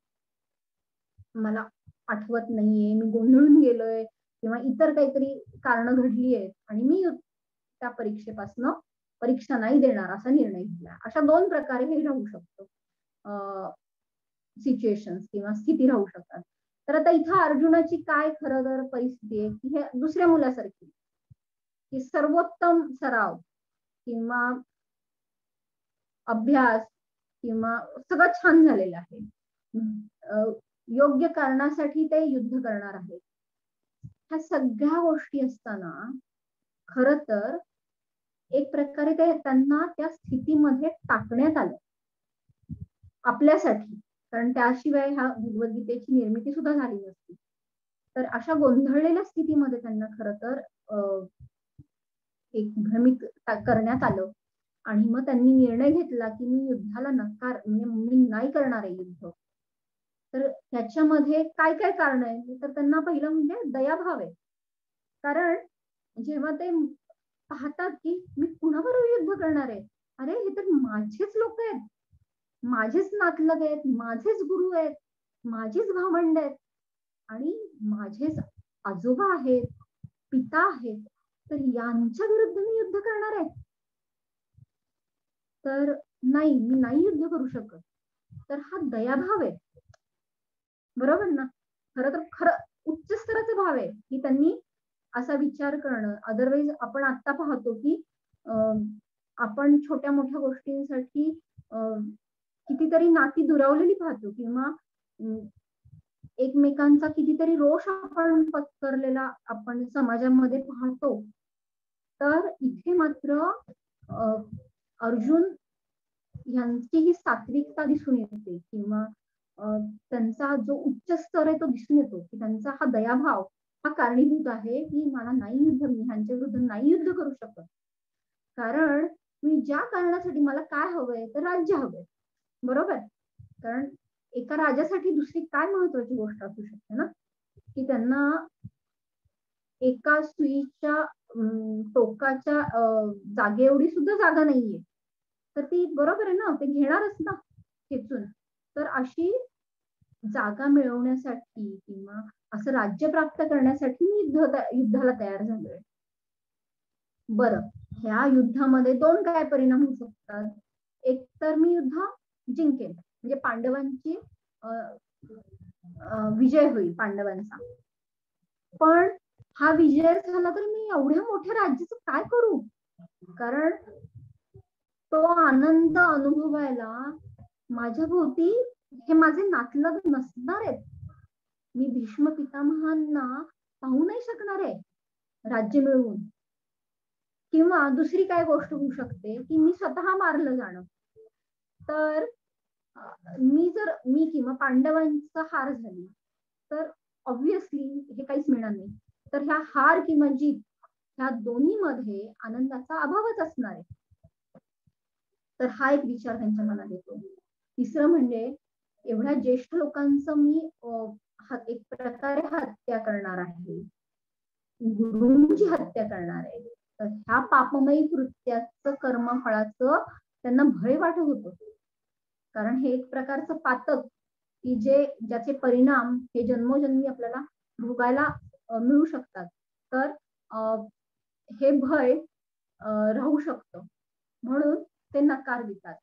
मला आठवत नाहीये, मी गोंधळून गेलोय किंवा इतर काहीतरी कारण घडली आहेत आणि मी त्या परीक्षेपासून परीक्षा नाही देणार असा निर्णय घेतला. अशा दोन प्रकारे हे राहू शकतो, सिच्युएशन्स किंवा स्थिती राहू शकतात. तर आता इथं अर्जुनाची काय खरं तर परिस्थिती आहे की हे दुसऱ्या मुलासारखी की सर्वोत्तम सराव किंवा अभ्यास किंवा सगळं छान झालेलं आहे, योग्य कारणासाठी ते युद्ध करणार आहे. ह्या सगळ्या गोष्टी असताना खर तर एक प्रकारे ते त्यांना त्या स्थितीमध्ये टाकण्यात आलं आपल्यासाठी, कारण त्याशिवाय ह्या भगवद्गीतेची निर्मिती सुद्धा झाली नसती. तर अशा गोंधळलेल्या स्थितीमध्ये त्यांना खर तर एक भ्रमित करण्यात आलं आणि मग त्यांनी निर्णय घेतला की मी युद्धाला नकार, म्हणजे मी नाही करणार आहे युद्ध. तर त्याच्यामध्ये काय काय कारण आहे, तर त्यांना पहिलं म्हणजे दयाभाव आहे. कारण जेव्हा ते पाहतात की मी कुणाबरोबर युद्ध करणार आहे, अरे हे तर माझेच लोक आहेत, माझेच नातलग आहेत, माझेच गुरु आहेत, माझीच भावंड आहेत आणि माझेच आजोबा आहेत, पिता आहेत, तर यांच्या विरुद्ध मी युद्ध करणार आहे, तर नाही, मी नाही युद्ध करू शकत. तर हा दयाभाव आहे, बरोबर ना. खरं तर खरं उच्च स्तराचा भाव आहे की त्यांनी असा विचार करणं. अदरवाईज आपण आता पाहतो की आपण छोट्या मोठ्या गोष्टींसाठी कितीतरी नाती दुरावलेली पाहतो किंवा एकमेकांचा कितीतरी रोष आपण पत्करलेला आपण समाजामध्ये पाहतो. तर इथे मात्र अर्जुन यांची ही सात्विकता दिसून येते किंवा त्यांचा जो उच्च स्तर आहे तो दिसून येतो की त्यांचा हा दयाभाव हा कारणीभूत आहे की मला नाही युद्ध, मी ह्यांच्या विरुद्ध नाही युद्ध करू शकत, कारण मी ज्या कारणासाठी मला काय हवंय तर राज्य हवंय, बरोबर. कारण एका राजासाठी दुसरी काय महत्वाची गोष्ट असू शकते ना, की त्यांना एका सुईच्या टोकाच्या जागे एवढी सुद्धा जागा नाहीये, तर ती बरोबर आहे ना, ते घेणारच ना खेचून. तर अशी जागा मिळवण्यासाठी किंवा असं राज्य प्राप्त करण्यासाठी मी युद्धाला तयार झालोय. बरं, ह्या युद्धामध्ये दोन काय परिणाम होऊ शकतात. एक तर मी युद्ध जिंकेन, म्हणजे पांडवांची विजय होईल पांडवांचा, पण हा विजय झाला तर मी एवढ्या मोठ्या राज्याचं काय करू, कारण तो आनंद अनुभवायला माझ्या भोवती हे माझे नातलग नसणार आहेत, मी भीष्म पितामहांना पाहू नाही शकणार आहे राज्य मिळवून. किंवा दुसरी काय गोष्ट होऊ शकते की मी स्वतः मारलं जाणं, तर मी किंवा पांडवांचा हार झाली तर ऑब्व्हियसली हे काहीच मिळणार नाही. तर ह्या हार किंवा जीत ह्या दोन्ही मध्ये आनंदाचा अभावच असणार आहे. तर हा एक विचार त्यांच्या मनात येतो. तिसरं म्हणजे एवढ्या ज्येष्ठ लोकांचं मी एक प्रकारे हत्या करणार आहे, गुरूंची हत्या करणार आहे, तर ह्या पापमयी कृत्याचं कर्मफळाचं त्यांना भय वाटत होतं, कारण हे एक प्रकारचं पातक की ज्याचे परिणाम हे जन्मोजन्मी आपल्याला भोगायला मिळू शकतात. तर हे भय राहू शकतं, म्हणून ते नकार देतात.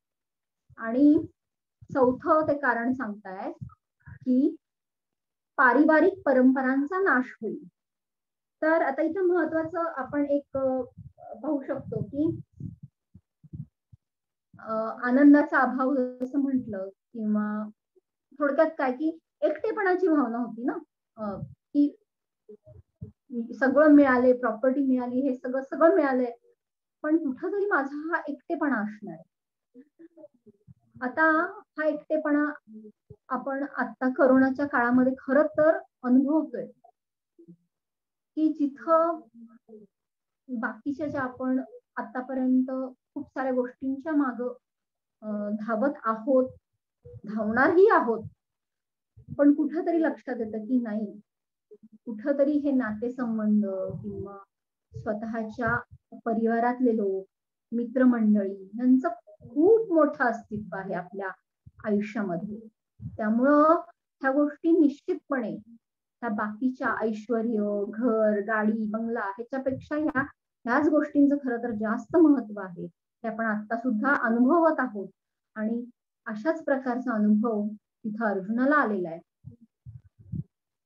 आणि चौथं ते कारण सांगतायत की पारिवारिक परंपरांचा नाश होईल. तर आता इथं महत्वाचं आपण एक पाहू शकतो की आनंदाचा अभाव जसं म्हटलं, किंवा थोडक्यात काय की एकटेपणाची भावना होती ना, की सगळं मिळाले, प्रॉपर्टी मिळाली, हे सगळं सगळं मिळालंय, पण कुठंतरी माझा हा एकटेपणा असणार आहे. आता हा एकटेपणा आपण आता करोनाच्या काळामध्ये खरं तर अनुभवतोय, की जिथं बाकीच्या ज्या आपण आतापर्यंत खूप साऱ्या गोष्टींच्या माग धावत आहोत, धावणारही आहोत, पण कुठंतरी लक्षात येतं की नाही, कुठंतरी हे नातेसंबंध किंवा स्वतःच्या परिवारातले लोक, मित्रमंडळी यांचं खूप मोठं अस्तित्व आहे आपल्या आयुष्यामध्ये. त्यामुळं ह्या गोष्टी निश्चितपणे त्या बाकीच्या ऐश्वर्य, घर, गाडी, बंगला ह्याच्यापेक्षा ह्याच गोष्टींचं खरं तर जास्त महत्व आहे, ते आपण आता सुद्धा अनुभवत आहोत. आणि अशाच प्रकारचा अनुभव तिथं अर्जुनाला आलेला आहे.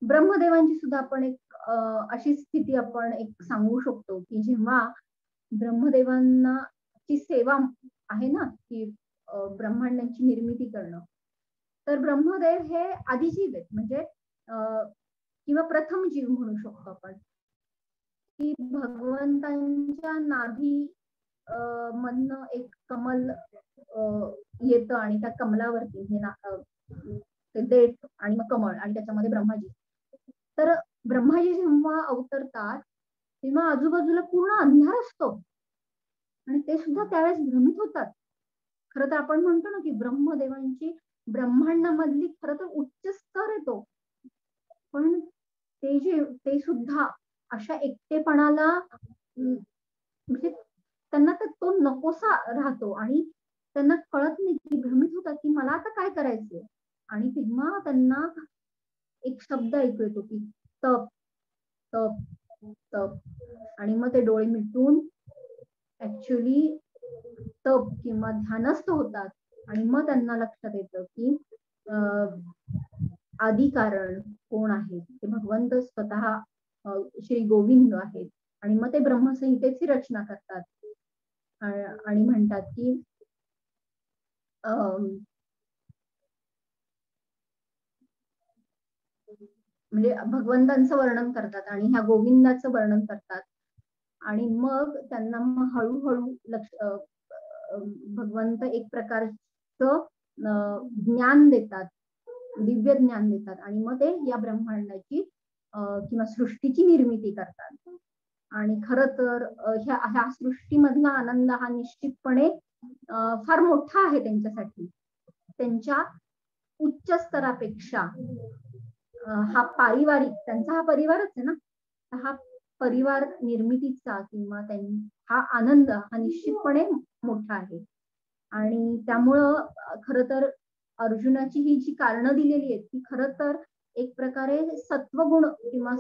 ब्रह्मदेवांची सुद्धा आपण एक अशी स्थिती आपण एक सांगू शकतो की जेव्हा ब्रह्मदेवांना ची सेवा आहे ना, की ब्रह्मांडांची निर्मिती करणं, तर ब्रह्मदेव हे आदिजीव आहेत, म्हणजे किंवा प्रथम जीव म्हणू शकतो आपण, की भगवंतांच्या नाभी मधनं एक कमल येतं आणि त्या कमलावरती ते देठ आणि मग कमळ आणि त्याच्यामध्ये ब्रह्माजी. तर ब्रह्माजी जेव्हा अवतरतात तेव्हा आजूबाजूला पूर्ण अंधार असतो आणि ते सुद्धा त्यावेळेस भ्रमित होतात. खरं तर आपण म्हणतो ना की ब्रह्मदेवांची ब्रह्मांडामधली खरं तर उच्च स्तर येतो, पण ते सुद्धा अशा एकटेपणाला म्हणजे त्यांना तर तो नकोसा राहतो आणि त्यांना कळत नाही, की भ्रमित होतात की मला आता काय करायचंय. आणि तेव्हा त्यांना एक शब्द ऐकू येतो की तप तप तप, आणि मग ते डोळे मिटून ऍक्च्युअली तप किंवा ध्यानस्थ होतात. आणि मग त्यांना लक्षात येतं की आदी कारण कोण आहे, ते भगवंत स्वतः श्री गोविंद आहेत. आणि मग ते ब्रह्मसंहितेची रचना करतात आणि म्हणतात की म्हणजे भगवंतांचं वर्णन करतात आणि ह्या गोविंदाचं वर्णन करतात. आणि मग त्यांना मग हळूहळू भगवंत एक प्रकारचं ज्ञान देतात, दिव्य ज्ञान देतात, आणि मग ते या ब्रह्मांडाची किंवा सृष्टीची निर्मिती करतात. आणि खरं तर ह्या सृष्टीमधला आनंद हा निश्चितपणे फार मोठा आहे त्यांच्यासाठी. त्यांच्या उच्च स्तरापेक्षा हा पारिवारिक, त्यांचा हा परिवारच आहे ना, हा परिवार निर्मितीचा किंवा हा आनंद हा निश्चितपणे मोठा आहे. आणि त्यामुळं खरं तर अर्जुनाची ही जी कारणं दिलेली आहेत ती खरं तर एक प्रकारे सत्वगुण किंवा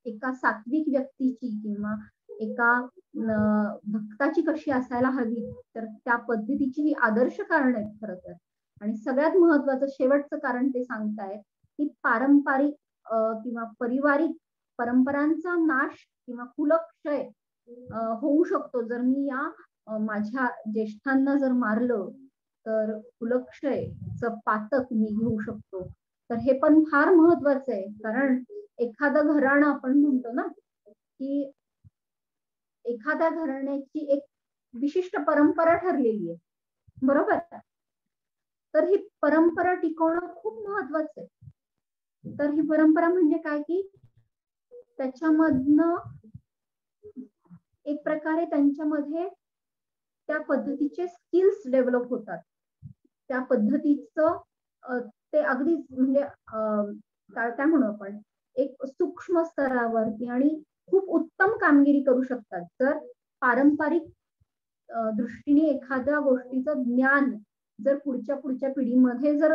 एका सात्विक व्यक्तीची किंवा एका भक्ताची कशी असायला हवी, तर त्या पद्धतीची ही आदर्श कारण आहेत खरं तर. आणि सगळ्यात महत्वाचं शेवटचं कारण ते सांगतायत की पारंपरिक किंवा पारिवारिक परंपरांचा नाश किंवा कुलक्षय होऊ शकतो जर मी या माझ्या ज्येष्ठांना जर मारलं, तर कुलक्षयचं पातक मी घेऊ शकतो. तर हे पण फार महत्वाचं आहे, कारण एखादं घराणं आपण म्हणतो ना की एखाद्या घराण्याची एक विशिष्ट परंपरा ठरलेली आहे, बरोबर. तर ही परंपरा टिकवणं खूप महत्वाचं आहे. तर ही परंपरा म्हणजे काय की त्याच्यामधनं एक प्रकारे त्यांच्यामध्ये त्या पद्धतीचे स्किल्स डेव्हलप होतात, त्या पद्धतीचं ते अगदी म्हणजे काय म्हणू आपण एक सूक्ष्म स्तरावरती आणि खूप उत्तम कामगिरी करू शकतात. तर पारंपरिक दृष्टीने एखाद्या गोष्टीचं ज्ञान जर पुढच्या पिढीमध्ये जर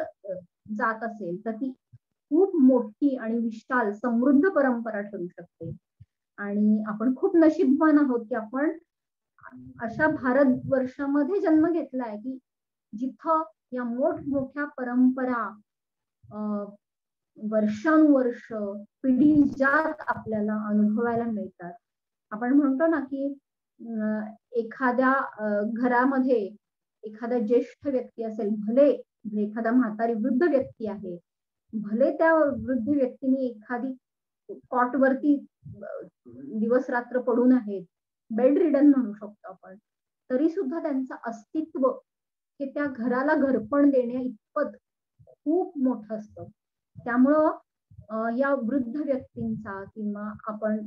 जात असेल तर ती खूप मोठी आणि विशाल समृद्ध परंपरा ठरू शकते. आणि आपण खूप नशीबवान आहोत की आपण अशा भारतवर्षामध्ये जन्म घेतलाय की जिथं या मोठमोठ्या परंपरा वर्षानुवर्ष पिढीजात आपल्याला अनुभवायला मिळतात. आपण म्हणतो ना की एखाद्या घरामध्ये एखादा ज्येष्ठ व्यक्ती असेल, भले एखादा म्हातारी वृद्ध व्यक्ती आहे, भले त्या वृद्ध व्यक्तीने एखादी कॉटवरती दिवस रात्र पडून आहेत, बेड रिडन म्हणू शकतो आपण, तरी सुद्धा त्यांचं अस्तित्व हे त्या घराला घरपण देण्या इतपत खूप मोठं असतं. त्यामुळं या वृद्ध व्यक्तींचा किंवा आपण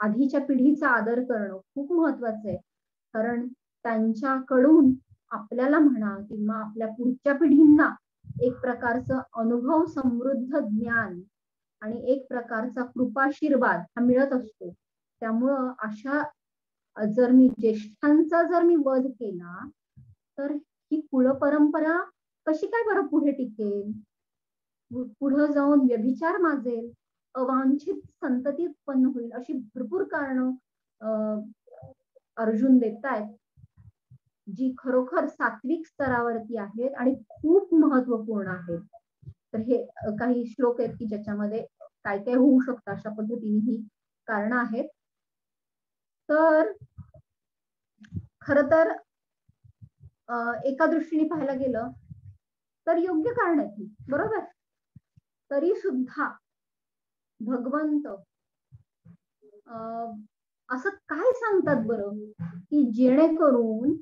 आधीच्या पिढीचा आदर करणं खूप महत्वाचं आहे. कारण त्यांच्याकडून आपल्याला म्हणा किंवा आपल्या पुढच्या पिढींना एक प्रकारचं अनुभव समृद्ध ज्ञान आणि एक प्रकारचा कृपाशीर्वाद हा मिळत असतो. त्यामुळं अशा जर मी ज्येष्ठांचा जर मी वध केला तर ही कुळ परंपरा कशी काय बरं पुढे टिकेल, पुढे जाऊन व्यभिचार माजेल, अवांछित संतती उत्पन्न होईल, अशी भरपूर कारणं अर्जुन देतायत जी खरोखर सात्विक स्तरावरती आहेत आणि खूप महत्वपूर्ण आहेत. तर हे काही श्लोक आहेत की ज्याच्यामध्ये काय काय होऊ शकतं अशा पद्धतीने ही कारणं आहेत. तर खर तर एका दृष्टीने पाहायला गेलं तर योग्य कारण आहे, बरोबर. तरी सुद्धा भगवंत असं काय सांगतात बरं की जेणेकरून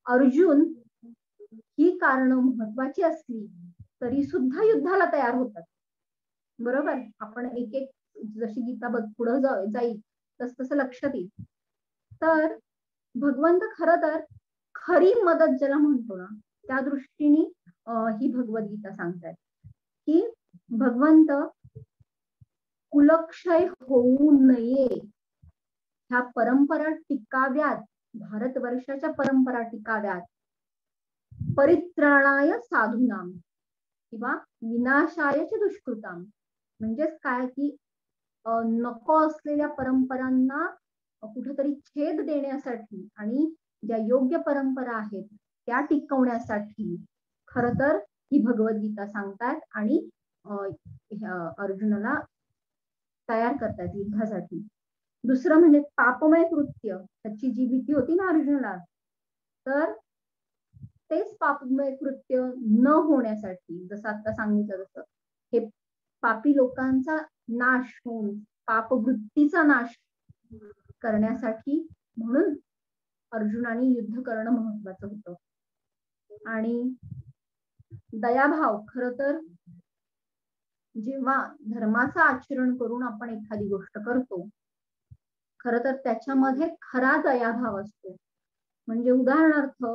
अर्जुन ही कारण महत्वाची असली तरी सुद्धा युद्धाला तयार होतात, बरोबर. आपण एक एक जशी गीता पुढे जाईल तस तसं लक्षात येईल. तर भगवंत खरं तर खरी मदत ज्याला म्हणतो ना त्या दृष्टीने ही भगवद्गीता सांगतात की भगवंत कुलक्षय होऊ नये, ह्या परंपरा टिकाव्यात, भारतवर्षाच्या परंपरा टिकाव्यात, परित्राणाय साधूनाम किंवा विनाशाय च दुष्कृताम. म्हणजेच काय की नको असलेल्या परंपरांना कुठेतरी छेद देण्यासाठी आणि ज्या योग्य परंपरा आहेत त्या टिकवण्यासाठी खर तर ही भगवद्गीता सांगतात आणि अर्जुनाला तयार करतात युद्धासाठी. दुसरं म्हणजे पापमय कृत्य, त्याची जी भीती होती ना अर्जुनाला, तर तेच पापमय कृत्य न होण्यासाठी, जसं आता सांगितलं तसं हे पापी लोकांचा नाश होऊन पापवृत्तीचा नाश करण्यासाठी म्हणून अर्जुनाने युद्ध करणं महत्वाचं होतं. आणि दयाभाव खर तर जेव्हा धर्माचं आचरण करून आपण एखादी गोष्ट करतो खर तर त्याच्यामध्ये खरा दयाभाव असतो. म्हणजे उदाहरणार्थ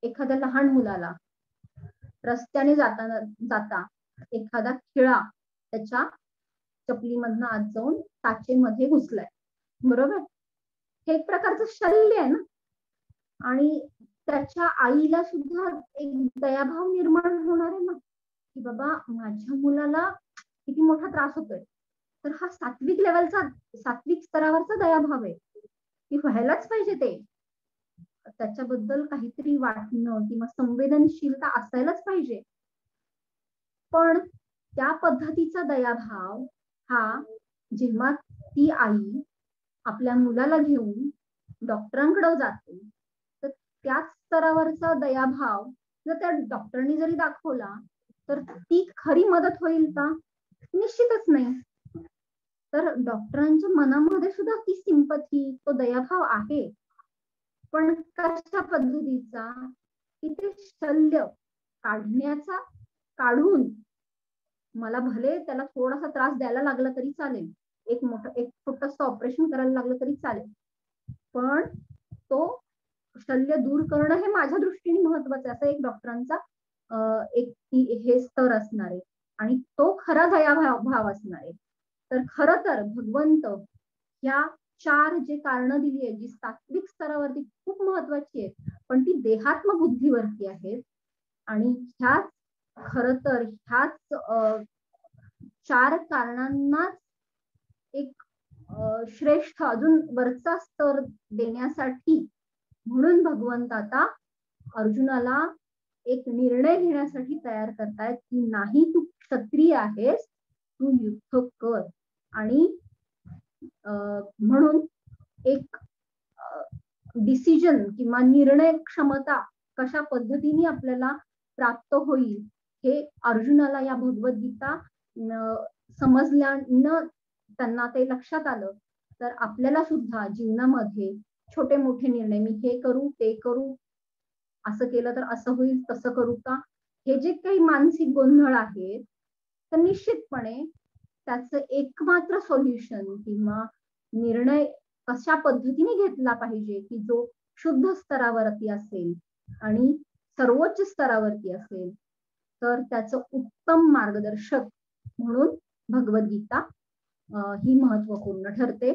एखाद्या लहान मुलाला रस्त्याने जाता एखादा खिळा त्याच्या चपलीमधनं आत जाऊन टाचेमध्ये घुसलाय, बरोबर. हे एक प्रकारचं शल्य आहे ना. आणि त्याच्या आईला सुद्धा एक दयाभाव निर्माण होणार आहे ना की बाबा माझ्या मुलाला किती मोठा त्रास होतोय. तर हा सात्विक स्तरावरचा दयाभाव आहे की व्हायलाच पाहिजे. ते त्याच्याबद्दल काहीतरी वाटणं किंवा संवेदनशीलता असायलाच पाहिजे. पण त्या पद्धतीचा दयाभाव हा जेव्हा ती आई आपल्या मुलाला घेऊन डॉक्टरांकडे जाते तर त्याच स्तरावरचा दयाभाव जर त्या डॉक्टरनी जरी दाखवला तर ती खरी मदत होईल का? निश्चितच नाही. तर डॉक्टरांच्या मनामध्ये सुद्धा ती सिंपथी, तो दयाभाव आहे, पण कशा पद्धतीचा की ते शल्य काढून मला भले त्याला थोडासा त्रास द्यायला लागला तरी चालेल, एक छोटंसं ऑपरेशन करायला लागलं तरी चालेल, पण तो शल्य दूर करणं हे माझ्या दृष्टीने महत्वाचं आहे. असं एक डॉक्टरांचा हे स्तर असणार आहे आणि तो खरा दयाभाव असणार आहे. तर खरं तर भगवंत ह्या 4 जे कारण दिली आहेत, जी सात्विक स्तरावरती खूप महत्वाची आहेत, पण ती देहात्म बुद्धीवरती आहेत. आणि ह्याच खरं तर ह्याच 4 कारणांनाच एक श्रेष्ठ अजून वरचा स्तर देण्यासाठी म्हणून भगवंत आता अर्जुनाला एक निर्णय घेण्यासाठी तयार करतायत की नाही, तू क्षत्रिय आहेस, तू युद्ध कर. आणि म्हणून एक डिसिजन किंवा निर्णय क्षमता कशा पद्धतीने आपल्याला प्राप्त होईल हे अर्जुनाला या भगवद्गीता समजल्यानं त्यांना ते लक्षात आलं. तर आपल्याला सुद्धा जीवनामध्ये छोटे मोठे निर्णय, मी हे करू ते करू, असं केलं तर असं होईल, तसं करू का, हे जे काही मानसिक गोंधळ आहेत, तर निश्चितपणे त्याचं एकमात्र सोल्युशन किंवा निर्णय कशा पद्धतीने घेतला पाहिजे की जो शुद्ध स्तरावरती असेल आणि सर्वोच्च स्तरावरती असेल, तर त्याचं उत्तम मार्गदर्शक म्हणून भगवद्गीता ही महत्वपूर्ण ठरते.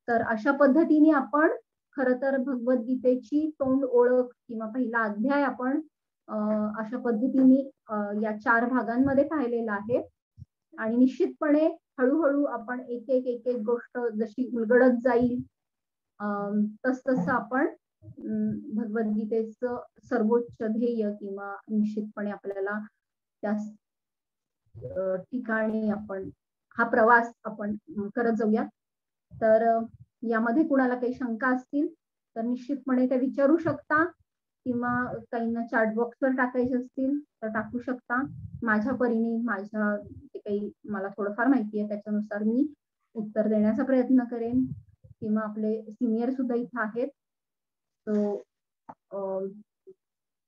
तर अशा पद्धतीने आपण खरं तर भगवद्गीतेची तोंड ओळख किंवा पहिला अध्याय आपण अशा पद्धतीने या 4 भागांमध्ये पाहिलेला आहे. आणि निश्चितपणे हळूहळू आपण एक एक गोष्ट जशी उलगडत जाईल तसतसं आपण भगवद्गीतेचं सर्वोच्च ध्येय किंवा निश्चितपणे आपल्याला त्या ठिकाणी आपण हा प्रवास आपण करत जाऊया. तर यामध्ये कुणाला काही शंका असतील तर निश्चितपणे ते विचारू शकता किंवा काहींना चॅट बॉक्सवर टाकायचे असतील तर टाकू शकता. माझ्या परीने माझ्या जे काही मला थोडंफार माहिती आहे त्याच्यानुसार मी उत्तर देण्याचा प्रयत्न करेन. किंवा आपले सिनियर सुद्धा इथे आहेत, तो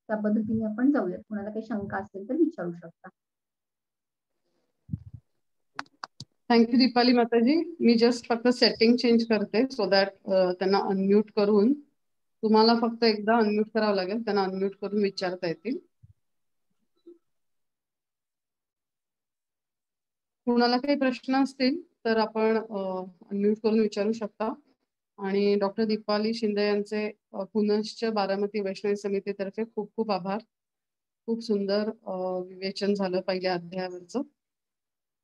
त्या पद्धतीने आपण जाऊयात. कुणाला काही शंका असेल तर विचारू शकता. थँक्यू दीपाली माताजी. मी जस्ट फक्त सेटिंग चेंज करते सो दॅट त्यांना अनम्यूट करून, तुम्हाला फक्त एकदा अनम्यूट करावं लागेल, त्यांना अनम्यूट करून विचारता येतील. कुणाला काही प्रश्न असतील तर आपण अनम्यूट करून विचारू शकता. आणि डॉक्टर दीपाली शिंदे यांचे पुनश्च बारामती वैष्णवी समितीतर्फे खूप खूप आभार. खूप सुंदर विवेचन झालं पहिल्या अध्यायावरचं.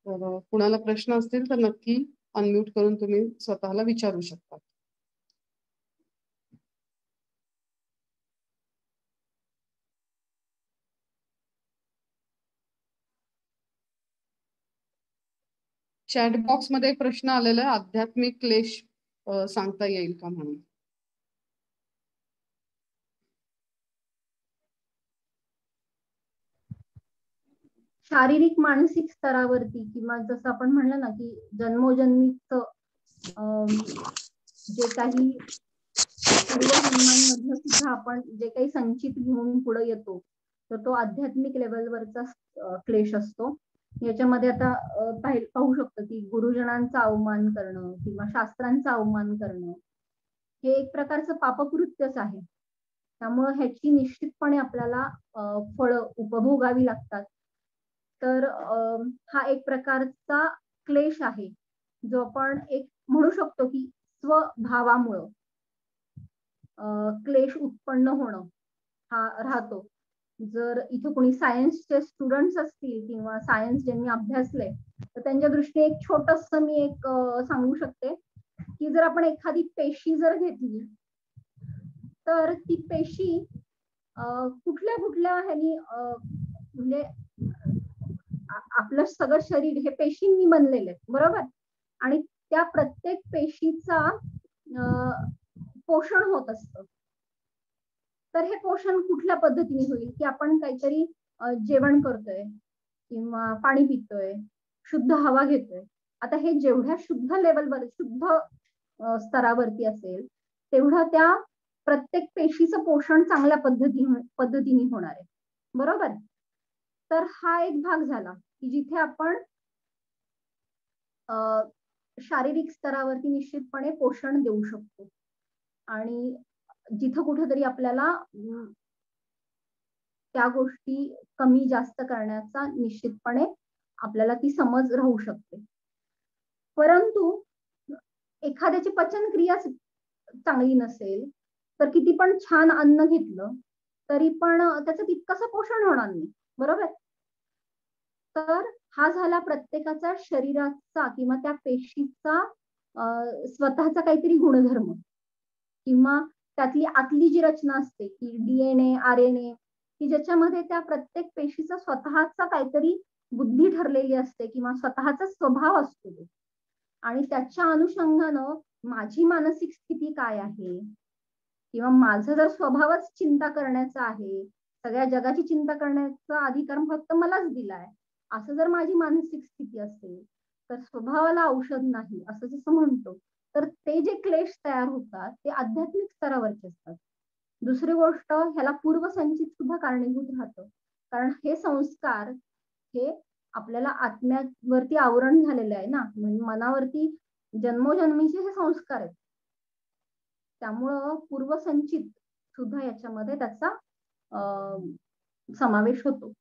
तर कुणाला प्रश्न असतील तर नक्की अनम्यूट करून तुम्ही स्वतःला विचारू शकता. चॅट बॉक्स मध्ये एक प्रश्न आलेला आहे, आध्यात्मिक क्लेश सांगता येईल का म्हणून. शारीरिक मानसिक स्तरावरती किंवा जसं आपण म्हणलं ना की जन्मोजन्मीच जे काही पूर्वजन्मांमधलं सुद्धा आपण जे काही संचित घेऊन पुढे येतो तर तो आध्यात्मिक लेवलवरचा क्लेश असतो. याच्यामध्ये आता पाहू शकतो की गुरुजनांचा अवमान करणं किंवा शास्त्रांचा अवमान करणं हे एक प्रकारचं पापकृत्यच आहे. त्यामुळे ह्याची निश्चितपणे आपल्याला फळं उपभोगावी लागतात. तर हा एक प्रकारचा क्लेश आहे जो आपण एक म्हणू शकतो की स्वभावामुळं क्लेश उत्पन्न होणं हा राहतो. जर इथं कोणी सायन्सचे स्टुडंट्स असतील किंवा सायन्स ज्यांनी अभ्यासले तर त्यांच्या दृष्टीने एक छोटस मी एक सांगू शकते की जर आपण एखादी पेशी जर घेतली तर ती पेशी कुठल्या कुठल्या ह्यानी म्हणजे आपलं सगळं शरीर हे पेशींनी बनलेलं आहे, बरोबर. आणि त्या प्रत्येक पेशीचा पोषण होत असतं. तर हे पोषण कुठल्या पद्धतीने होईल की आपण काहीतरी जेवण करतोय किंवा पाणी पितोय, शुद्ध हवा घेतोय. आता हे जेवढ्या शुद्ध लेवलवर शुद्ध स्तरावरती असेल तेवढं त्या प्रत्येक पेशीचं पोषण चांगल्या पद्धतीने होणार आहे, बरोबर. तर हा एक भाग झाला की जिथे आपण शारीरिक स्तरावरती निश्चितपणे पोषण देऊ शकतो. आणि जिथं कुठेतरी आपल्याला त्या गोष्टी कमी जास्त करण्याचा निश्चितपणे आपल्याला ती समज राहू शकते. परंतु एखाद्याची पचनक्रिया चांगली नसेल तर किती पण छान अन्न घेतलं तरी पण त्याचं तितकंसं पोषण होणार नाही, बरोबर. तर हा झाला प्रत्येकाचा शरीराचा किंवा त्या पेशीचा स्वतःचा काहीतरी गुणधर्म किंवा त्यातली आतली जी रचना असते की DNA RNA की ज्याच्यामध्ये त्या प्रत्येक पेशीचा स्वतःचा काहीतरी बुद्धी ठरलेली असते किंवा स्वतःचा स्वभाव असतो आणि त्याच्या अनुषंगानं माझी मानसिक स्थिती काय आहे किंवा माझा जर स्वभावच चिंता करण्याचा आहे, सगळ्या जगाची चिंता करण्याचा अधिकार फक्त मलाच दिलाय, असं जर माझी मानसिक स्थिती असेल तर स्वभावाला औषध नाही असं जसं म्हणतो, तर ते जे क्लेश तयार होतात ते आध्यात्मिक स्तरावरचे असतात. दुसरी गोष्ट, ह्याला पूर्वसंचित सुद्धा कारणीभूत राहतं, कारण हे संस्कार हे आपल्याला आत्म्यावरती आवरण झालेलं आहे ना, म्हणजे मनावरती जन्मोजन्मीचे हे संस्कार आहेत. त्यामुळं पूर्वसंचित सुद्धा याच्यामध्ये त्याचा समावेश होतो.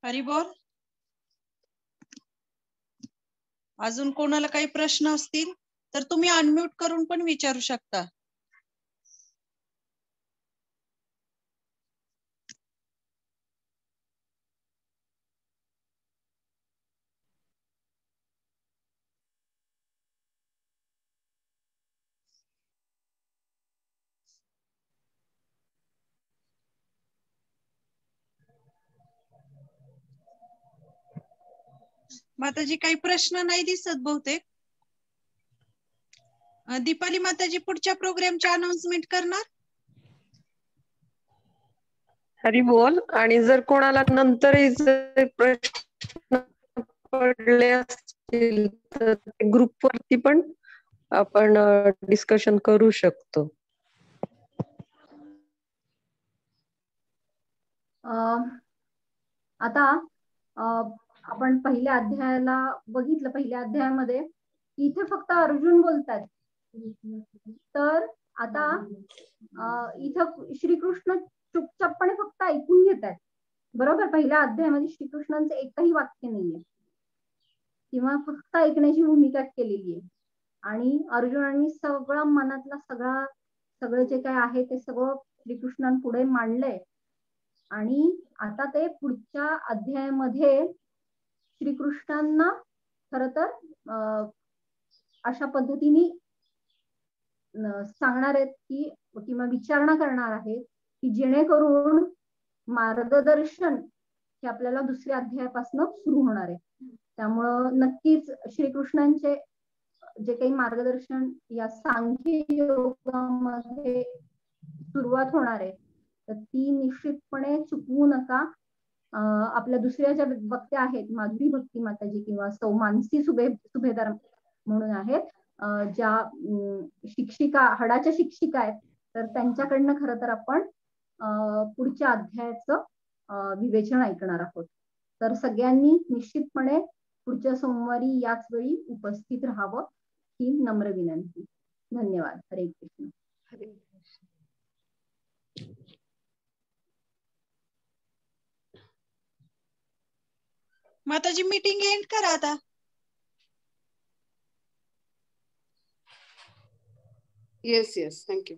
हरिबोल. अजून कोणाला काही प्रश्न असतील तर तुम्ही अनम्यूट करून पण विचारू शकता. माताजी काही प्रश्न नाही दिसत बहुतेक. दीपाली माताजी पुढच्या प्रोग्रामची अनाउन्समेंट करणार. हरी बोल. आणि जर कोणाला नंतरही जर प्रश्न पडले असतील तर ग्रुपवरती पण आपण डिस्कशन करू शकतो. आता आपण पहिल्या अध्यायाला बघितलं. पहिल्या अध्यायामध्ये इथे फक्त अर्जुन बोलतात, तर आता इथं श्रीकृष्ण चुपचापपणे फक्त ऐकून घेतात, बरोबर. पहिल्या अध्यायामध्ये श्रीकृष्णांचं एकही वाक्य नाहीये किंवा फक्त ऐकण्याची भूमिका केलेली आहे आणि अर्जुनांनी सगळं मनातला सगळं जे काय आहे ते सगळं श्रीकृष्णांपुढे मांडलंय. आणि आता ते पुढच्या अध्यायामध्ये श्रीकृष्णांना खर तर अशा पद्धतीने सांगणार आहेत की किंवा विचारणा करणार आहेत की जेणेकरून मार्गदर्शन हे आपल्याला दुसऱ्या अध्यायापासून सुरू होणार आहे. त्यामुळं नक्कीच श्रीकृष्णांचे जे काही मार्गदर्शन या सांख्य योगामध्ये सुरुवात होणार आहे तर ती निश्चितपणे चुकवू नका. आपल्या दुसऱ्या ज्या वक्त्या आहेत, माधुरी भक्ती माताजी किंवा सौ मानसी सुभेदार म्हणून आहेत, ज्या शिक्षिका, हडाच्या शिक्षिका आहेत, तर त्यांच्याकडनं खरं तर आपण पुढच्या अध्यायाचं विवेचन ऐकणार आहोत. तर सगळ्यांनी निश्चितपणे पुढच्या सोमवारी याच वेळी उपस्थित राहावं ही नम्र विनंती. धन्यवाद. हरे कृष्ण. हरे कृष्ण. माताजी मीटिंग एंड करा आता. Yes yes, thank you.